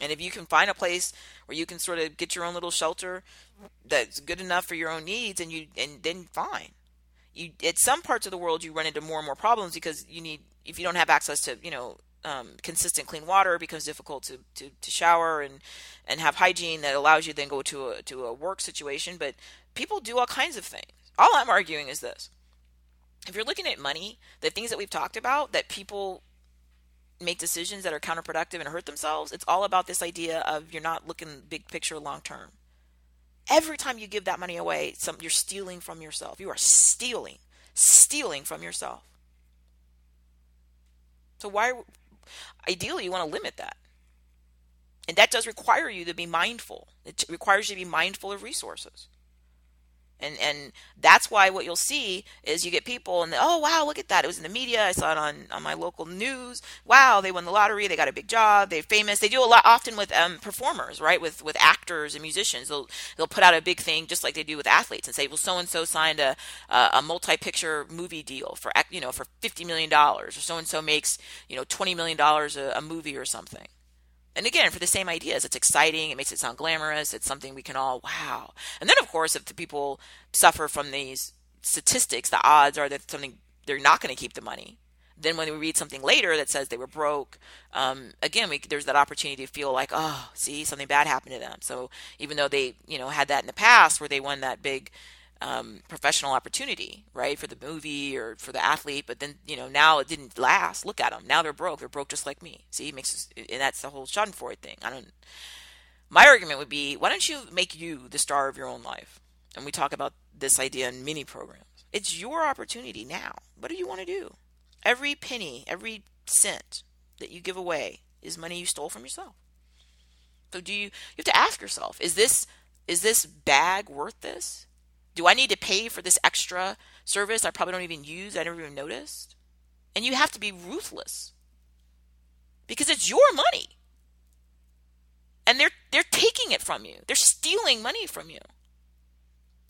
And if you can find a place where you can sort of get your own little shelter that's good enough for your own needs, and then fine. At some parts of the world you run into more and more problems because if you don't have access to consistent clean water, it becomes difficult to shower and have hygiene that allows you then go to a work situation. But people do all kinds of things. All I'm arguing is this: if you're looking at money, the things that we've talked about that people make decisions that are counterproductive and hurt themselves, it's all about this idea of you're not looking big picture long term. Every time you give that money away, you're stealing from yourself. You are stealing from yourself. So ideally you want to limit that. And that does require you to be mindful. It requires you to be mindful of resources. And that's why what you'll see is you get people and oh wow, look at that, it was in the media, I saw it on my local news, wow, they won the lottery, they got a big job, they're famous. They do a lot often with performers, right, with actors and musicians. They'll put out a big thing just like they do with athletes and say, well, so and so signed a multi-picture movie deal for for $50 million, or so and so makes $20 million a movie or something. And again, for the same ideas, it's exciting. It makes it sound glamorous. It's something we can all, wow. And then, of course, if the people suffer from these statistics, the odds are that they're not going to keep the money. Then when we read something later that says they were broke, again, there's that opportunity to feel like, oh, see, something bad happened to them. So even though they, had that in the past where they won that big professional opportunity, right, for the movie or for the athlete, but then now it didn't last. Look at them now; they're broke. They're broke just like me. See, and that's the whole Schadenfreude thing. My argument would be, why don't you make you the star of your own life? And we talk about this idea in mini programs. It's your opportunity now. What do you want to do? Every penny, every cent that you give away is money you stole from yourself. So you have to ask yourself, is this bag worth this? Do I need to pay for this extra service I probably don't even use, I never even noticed? And you have to be ruthless because it's your money. And they're taking it from you. They're stealing money from you.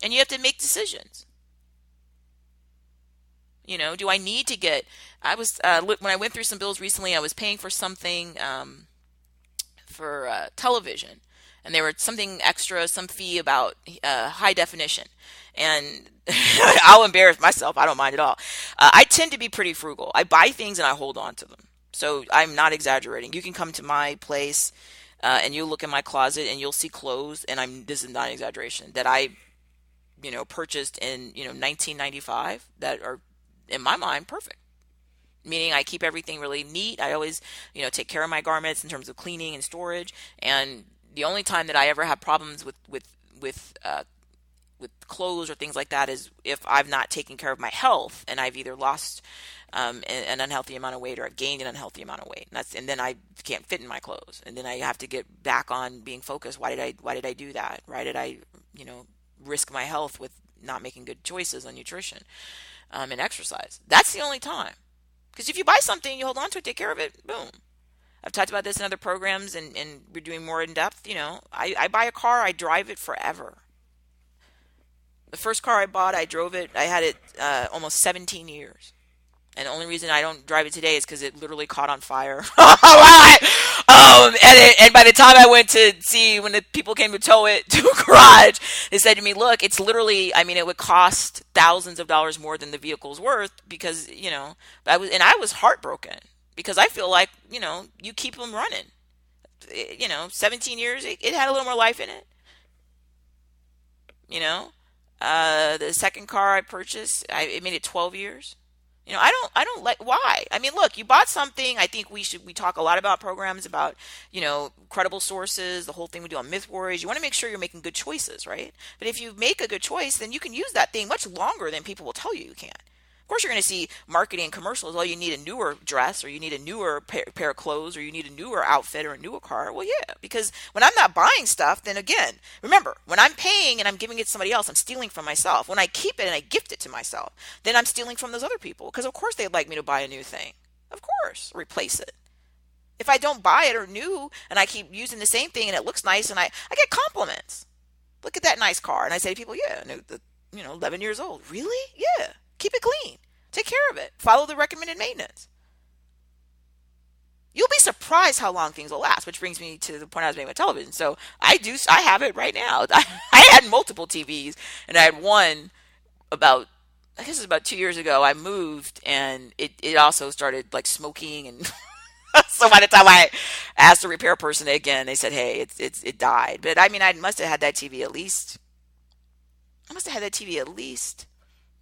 And you have to make decisions. Do I need to get, when I went through some bills recently, I was paying for something for television. And there was something extra, some fee about high definition. And I'll embarrass myself. I don't mind at all. I tend to be pretty frugal. I buy things and I hold on to them. So I'm not exaggerating. You can come to my place and you'll look in my closet and you'll see clothes. And this is not an exaggeration, that I, purchased in, 1995 that are, in my mind, perfect. Meaning I keep everything really neat. I always, take care of my garments in terms of cleaning and storage. And the only time that I ever have problems with clothes or things like that is if I've not taken care of my health and I've either lost an unhealthy amount of weight or I've gained an unhealthy amount of weight. And then I can't fit in my clothes. And then I have to get back on being focused. Why did I do that? Why did I, risk my health with not making good choices on nutrition and exercise? That's the only time. Because if you buy something, you hold on to it, take care of it, boom. I've talked about this in other programs, and we're doing more in depth. I buy a car, I drive it forever. The first car I bought, I drove it, I had it almost 17 years. And the only reason I don't drive it today is because it literally caught on fire. And by the time I went to see, when the people came to tow it to a garage, they said to me, look, it's literally, it would cost thousands of dollars more than the vehicle's worth because, I was heartbroken because I feel like, you keep them running. 17 years, it had a little more life in it. The second car I purchased, it made it 12 years. I don't like, why? Look, you bought something. I think we talk a lot about programs about, credible sources, the whole thing we do on myth worries. You want to make sure you're making good choices, right? But if you make a good choice, then you can use that thing much longer than people will tell you can. Of course, you're going to see marketing commercials. Oh, you need a newer dress, or you need a newer pair of clothes, or you need a newer outfit or a newer car. Well, yeah, because when I'm not buying stuff, then again, remember, when I'm paying and I'm giving it to somebody else, I'm stealing from myself. When I keep it and I gift it to myself, then I'm stealing from those other people because, of course, they'd like me to buy a new thing. Of course, replace it. If I don't buy it or new and I keep using the same thing and it looks nice and I get compliments. Look at that nice car. And I say to people, yeah, 11 years old. Really? Yeah. Keep it clean. Take care of it. Follow the recommended maintenance. You'll be surprised how long things will last, which brings me to the point I was making with television. So I have it right now. I had multiple TVs, and I had one I guess it was about 2 years ago. I moved, and it also started like smoking, and so by the time I asked the repair person again, they said, hey, it died. But I must have had that TV at least. Let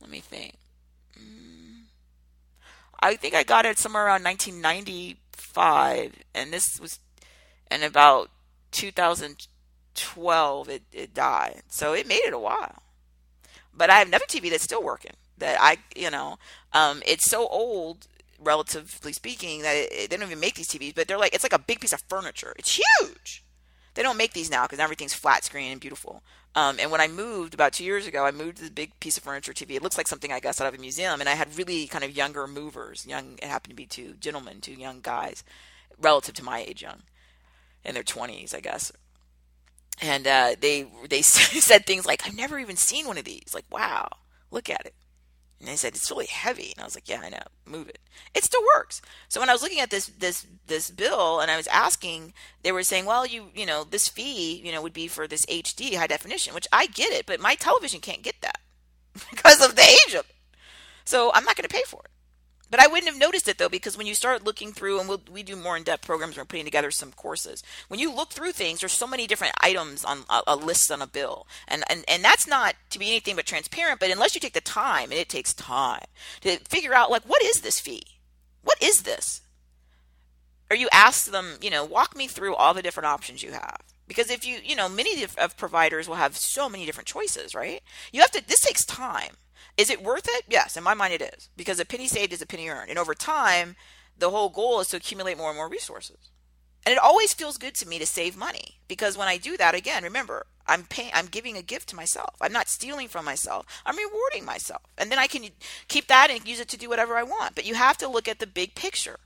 me think. I think I got it somewhere around 1995, and this was in about 2012 it died. So it made it a while. But I have another TV that's still working. It's so old, relatively speaking, that they don't even make these TVs, but it's like a big piece of furniture. It's huge. They don't make these now because everything's flat screen and beautiful. And when I moved about 2 years ago, I moved to the big piece of furniture TV. It looks like something I guess out of a museum. And I had really kind of younger movers. It happened to be two gentlemen, two young guys, relative to my age, young, in their 20s, I guess. And they said things like, "I've never even seen one of these. Like, wow, look at it." And they said, "It's really heavy." And I was like, "Yeah, I know. Move it." It still works. So when I was looking at this bill and I was asking, they were saying, "Well, this fee, would be for this HD high definition," which I get it, but my television can't get that because of the age of it. So I'm not going to pay for it. But I wouldn't have noticed it though, because when you start looking through, and we do more in-depth programs, we're putting together some courses. When you look through things, there's so many different items on a list on a bill, and that's not to be anything but transparent. But unless you take the time, and it takes time to figure out, like, what is this fee? What is this? Or you ask them, walk me through all the different options you have. Because if many of providers will have so many different choices, right? This takes time. Is it worth it? Yes, in my mind it is. Because a penny saved is a penny earned. And over time, the whole goal is to accumulate more and more resources. And it always feels good to me to save money. Because when I do that, again, remember, I'm giving a gift to myself. I'm not stealing from myself. I'm rewarding myself. And then I can keep that and use it to do whatever I want. But you have to look at the big picture.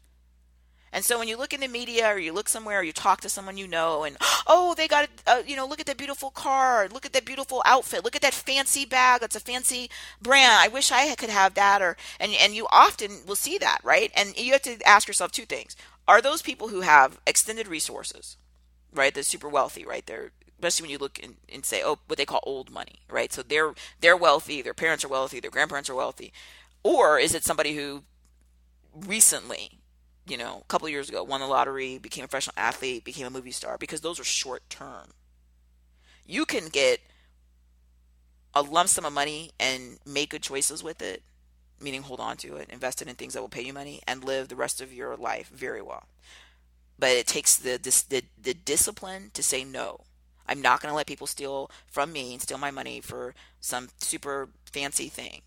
And so when you look in the media, or you look somewhere, or you talk to someone and oh, they got look at that beautiful car, look at that beautiful outfit, look at that fancy bag, that's a fancy brand, I wish I could have that. And you often will see that, right? And you have to ask yourself two things. Are those people who have extended resources, right? They're super wealthy, right? They're, especially when you look and say, oh, what they call old money, right? So they're wealthy, their parents are wealthy, their grandparents are wealthy. Or is it somebody who recently, a couple of years ago, won the lottery, became a professional athlete, became a movie star? Because those are short term. You can get a lump sum of money and make good choices with it, meaning hold on to it, invest it in things that will pay you money, and live the rest of your life very well. But it takes the discipline to say no. I'm not going to let people steal from me and steal my money for some super fancy thing.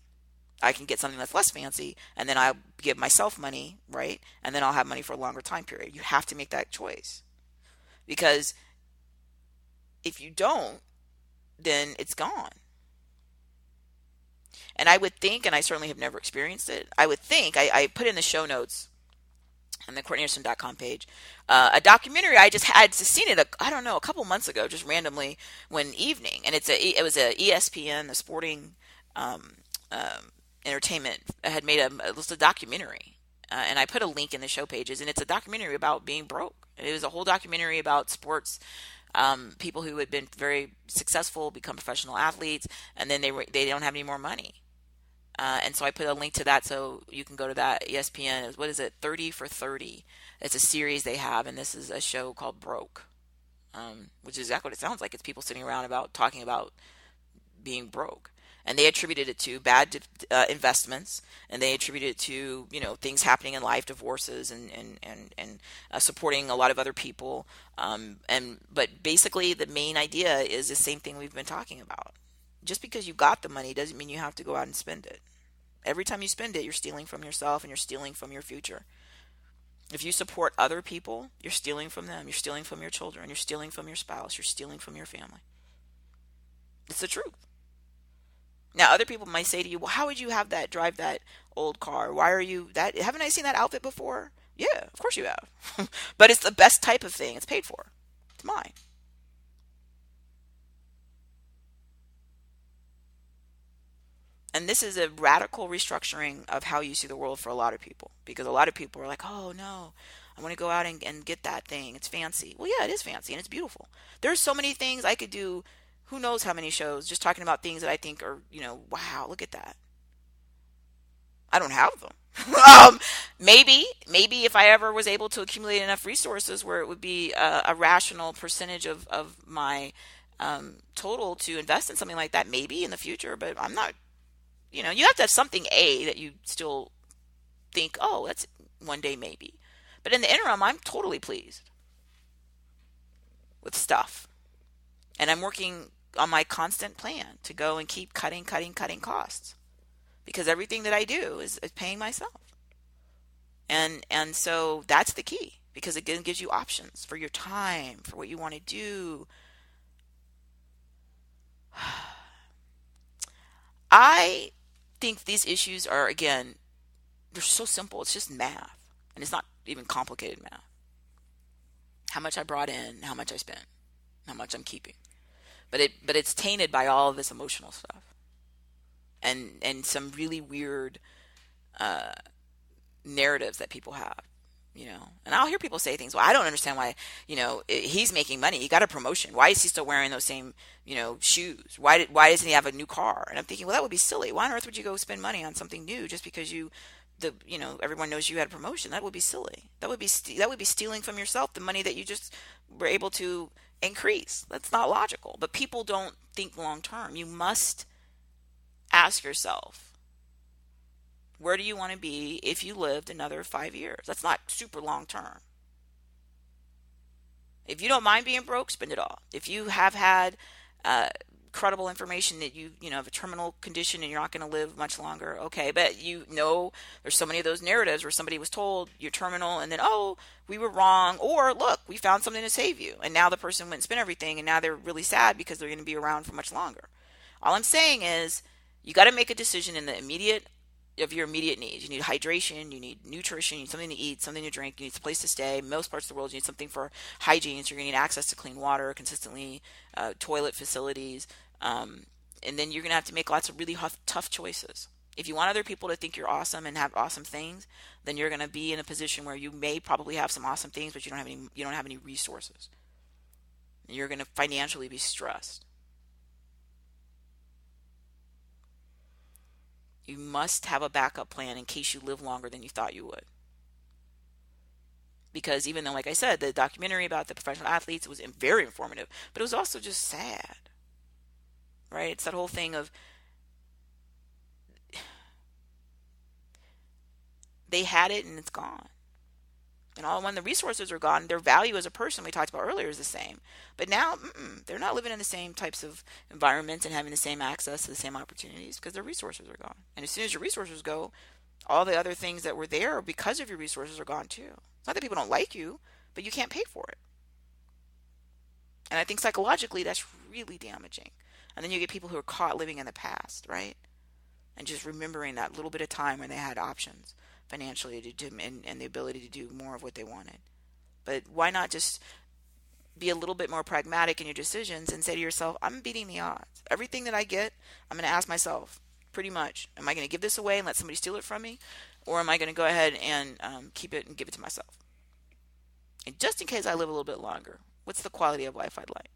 I can get something that's less fancy, and then I'll give myself money, right? And then I'll have money for a longer time period. You have to make that choice. Because if you don't, then it's gone. And I would think, and I certainly have never experienced it, I would think, I put in the show notes on the CourtneyAnderson.com page, a documentary I just had seen it, I don't know, a couple months ago, just randomly one evening. And it was a ESPN, the sporting entertainment, had made it was a documentary. And I put a link in the show pages, and it's a documentary about being broke. It was a whole documentary about sports, people who had been very successful, become professional athletes, and then they don't have any more money. And so I put a link to that, so you can go to that. ESPN, what is it, 30 for 30. It's a series they have, and this is a show called Broke, which is exactly what it sounds like. It's people sitting around talking about being broke. And they attributed it to bad investments, and they attributed it to things happening in life, divorces, and supporting a lot of other people. But basically, the main idea is the same thing we've been talking about. Just because you got the money doesn't mean you have to go out and spend it. Every time you spend it, you're stealing from yourself, and you're stealing from your future. If you support other people, you're stealing from them. You're stealing from your children. You're stealing from your spouse. You're stealing from your family. It's the truth. Now, other people might say to you, well, how would you drive that old car? Why are you that? Haven't I seen that outfit before? Yeah, of course you have. But it's the best type of thing. It's paid for. It's mine. And this is a radical restructuring of how you see the world for a lot of people. Because a lot of people are like, oh, no, I want to go out and get that thing. It's fancy. Well, yeah, it is fancy, and it's beautiful. There's so many things I could do. Who knows how many shows just talking about things that I think are, wow, look at that. I don't have them. Maybe if I ever was able to accumulate enough resources where it would be a rational percentage of my total to invest in something like that, maybe in the future. But I'm not, you have to have something that you still think, oh, that's one day maybe. But in the interim, I'm totally pleased with stuff. And I'm working on my constant plan to go and keep cutting costs, because everything that I do is paying myself. And so that's the key. because it gives you options for your time, for what you want to do. I think these issues are, again, they're so simple. It's just math, and it's not even complicated math. How much I brought in, how much I spent, how much I'm keeping. But it's tainted by all of this emotional stuff, and some really weird narratives that people have. And I'll hear people say things. Well, I don't understand why, he's making money. He got a promotion. Why is he still wearing those same, shoes? Why doesn't he have a new car? And I'm thinking, well, that would be silly. Why on earth would you go spend money on something new just because everyone knows you had a promotion? That would be silly. That would be stealing from yourself the money that you just were able to increase. That's not logical. But people don't think long term. You must ask yourself, where do you want to be if you lived another 5 years? That's not super long term. If you don't mind being broke, spend it all. If you have had credible information that you have a terminal condition and you're not going to live much longer, okay. But there's so many of those narratives where somebody was told you're terminal and then, oh, we were wrong, or look, we found something to save you. And now the person went and spent everything and now they're really sad because they're going to be around for much longer. All I'm saying is you got to make a decision in the immediate of your immediate needs. You need hydration, you need nutrition, you need something to eat, something to drink, you need a place to stay. Most parts of the world, you need something for hygiene, so you're going to need access to clean water consistently, toilet facilities, and then you're going to have to make lots of really tough choices. If you want other people to think you're awesome and have awesome things, then you're going to be in a position where you may probably have some awesome things, but you don't have any resources. You're going to financially be stressed. You must have a backup plan in case you live longer than you thought you would. Because even though, like I said, the documentary about the professional athletes was very informative, but it was also just sad. Right? It's that whole thing of they had it and it's gone. And when the resources are gone, their value as a person, we talked about earlier, is the same. But now, they're not living in the same types of environments and having the same access to the same opportunities because their resources are gone. And as soon as your resources go, all the other things that were there because of your resources are gone too. It's not that people don't like you, but you can't pay for it. And I think psychologically, that's really damaging. And then you get people who are caught living in the past, right? And just remembering that little bit of time when they had options financially and the ability to do more of what they wanted. But why not just be a little bit more pragmatic in your decisions and say to yourself, I'm beating the odds. Everything that I get, I'm going to ask myself, pretty much, am I going to give this away and let somebody steal it from me? Or am I going to go ahead and keep it and give it to myself? And just in case I live a little bit longer, what's the quality of life I'd like?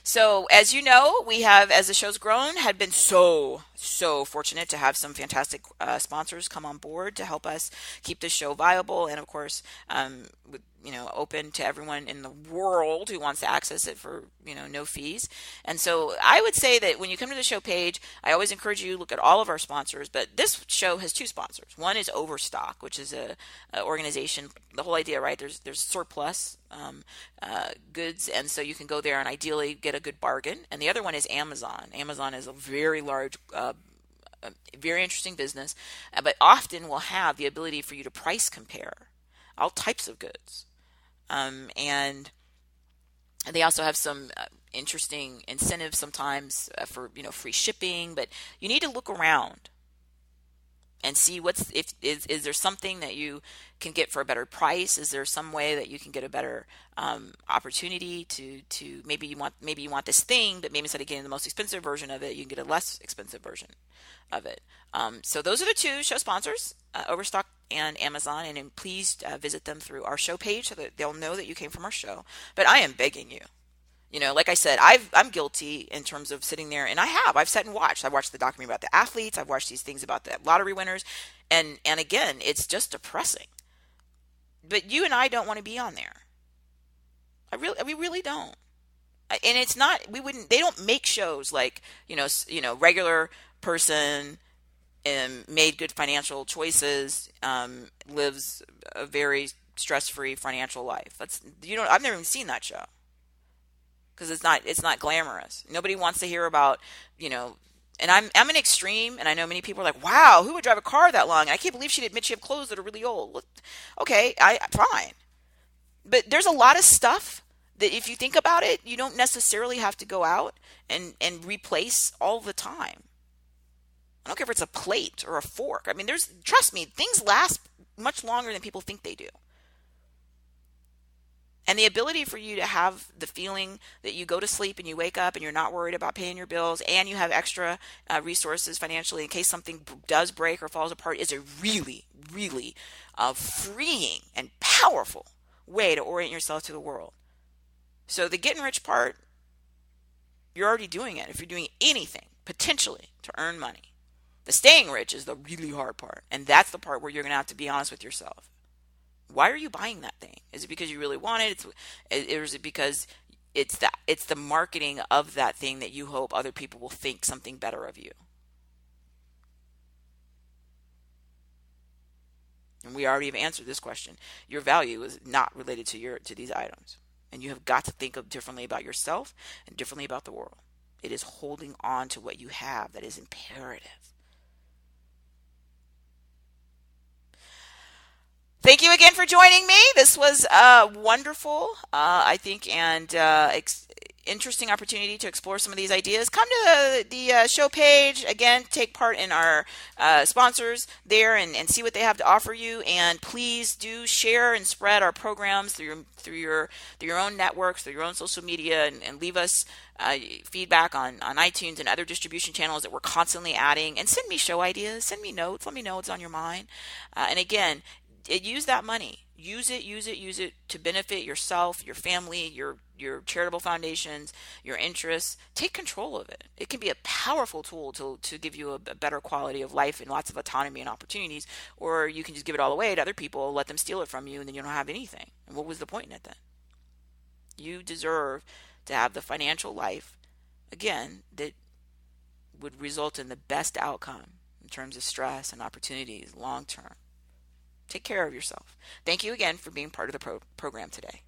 So, as you know, we have, as the show's grown, had been so fortunate to have some fantastic sponsors come on board to help us keep the show viable, and of course, open to everyone in the world who wants to access it for no fees. And so, I would say that when you come to the show page, I always encourage you to look at all of our sponsors. But this show has two sponsors. One is Overstock, which is a organization. The whole idea, right? There's surplus goods, and so you can go there and ideally get a good bargain. And the other one is Amazon. Amazon is a very large, very interesting business, but often will have the ability for you to price compare all types of goods, and they also have some interesting incentives sometimes for free shipping. But you need to look around and see is there something that you can get for a better price? Is there some way that you can get a better opportunity to maybe you want this thing, but maybe instead of getting the most expensive version of it, you can get a less expensive version of it. So those are the two show sponsors, Overstock and Amazon, and then please visit them through our show page so that they'll know that you came from our show. But I am begging you. Like I said, I'm guilty in terms of sitting there, and I've sat and watched. I watched the documentary about the athletes. I've watched these things about the lottery winners, and again, it's just depressing. But you and I don't want to be on there. We really don't. And it's not. They don't make shows like regular person made good financial choices, lives a very stress-free financial life. I've never even seen that show. Because it's not glamorous. Nobody wants to hear about, And I'm an extreme, and I know many people are like, "Wow, who would drive a car that long?" And I can't believe she'd admit she have clothes that are really old. Well, okay, I fine, but there's a lot of stuff that if you think about it, you don't necessarily have to go out and replace all the time. I don't care if it's a plate or a fork. I mean, there's trust me, things last much longer than people think they do. And the ability for you to have the feeling that you go to sleep and you wake up and you're not worried about paying your bills and you have extra resources financially in case something does break or falls apart is a really, really freeing and powerful way to orient yourself to the world. So the getting rich part, you're already doing it if you're doing anything potentially to earn money. The staying rich is the really hard part. And that's the part where you're going to have to be honest with yourself. Why are you buying that thing? Is it because you really want it? Or is it because it's the marketing of that thing that you hope other people will think something better of you? And we already have answered this question. Your value is not related to these items. And you have got to think of differently about yourself and differently about the world. It is holding on to what you have that is imperative. Thank you again for joining me. This was wonderful, I think, and interesting opportunity to explore some of these ideas. Come to the show page. Again, take part in our sponsors there and see what they have to offer you. And please do share and spread our programs through your own networks, through your own social media, and leave us feedback on iTunes and other distribution channels that we're constantly adding. And send me show ideas. Send me notes. Let me know what's on your mind. And again, use that money. Use it to benefit yourself, your family, your charitable foundations, your interests. Take control of it. It can be a powerful tool to give you a better quality of life and lots of autonomy and opportunities. Or you can just give it all away to other people, let them steal it from you, and then you don't have anything. And what was the point in it then? You deserve to have the financial life, again, that would result in the best outcome in terms of stress and opportunities long term. Take care of yourself. Thank you again for being part of the program today.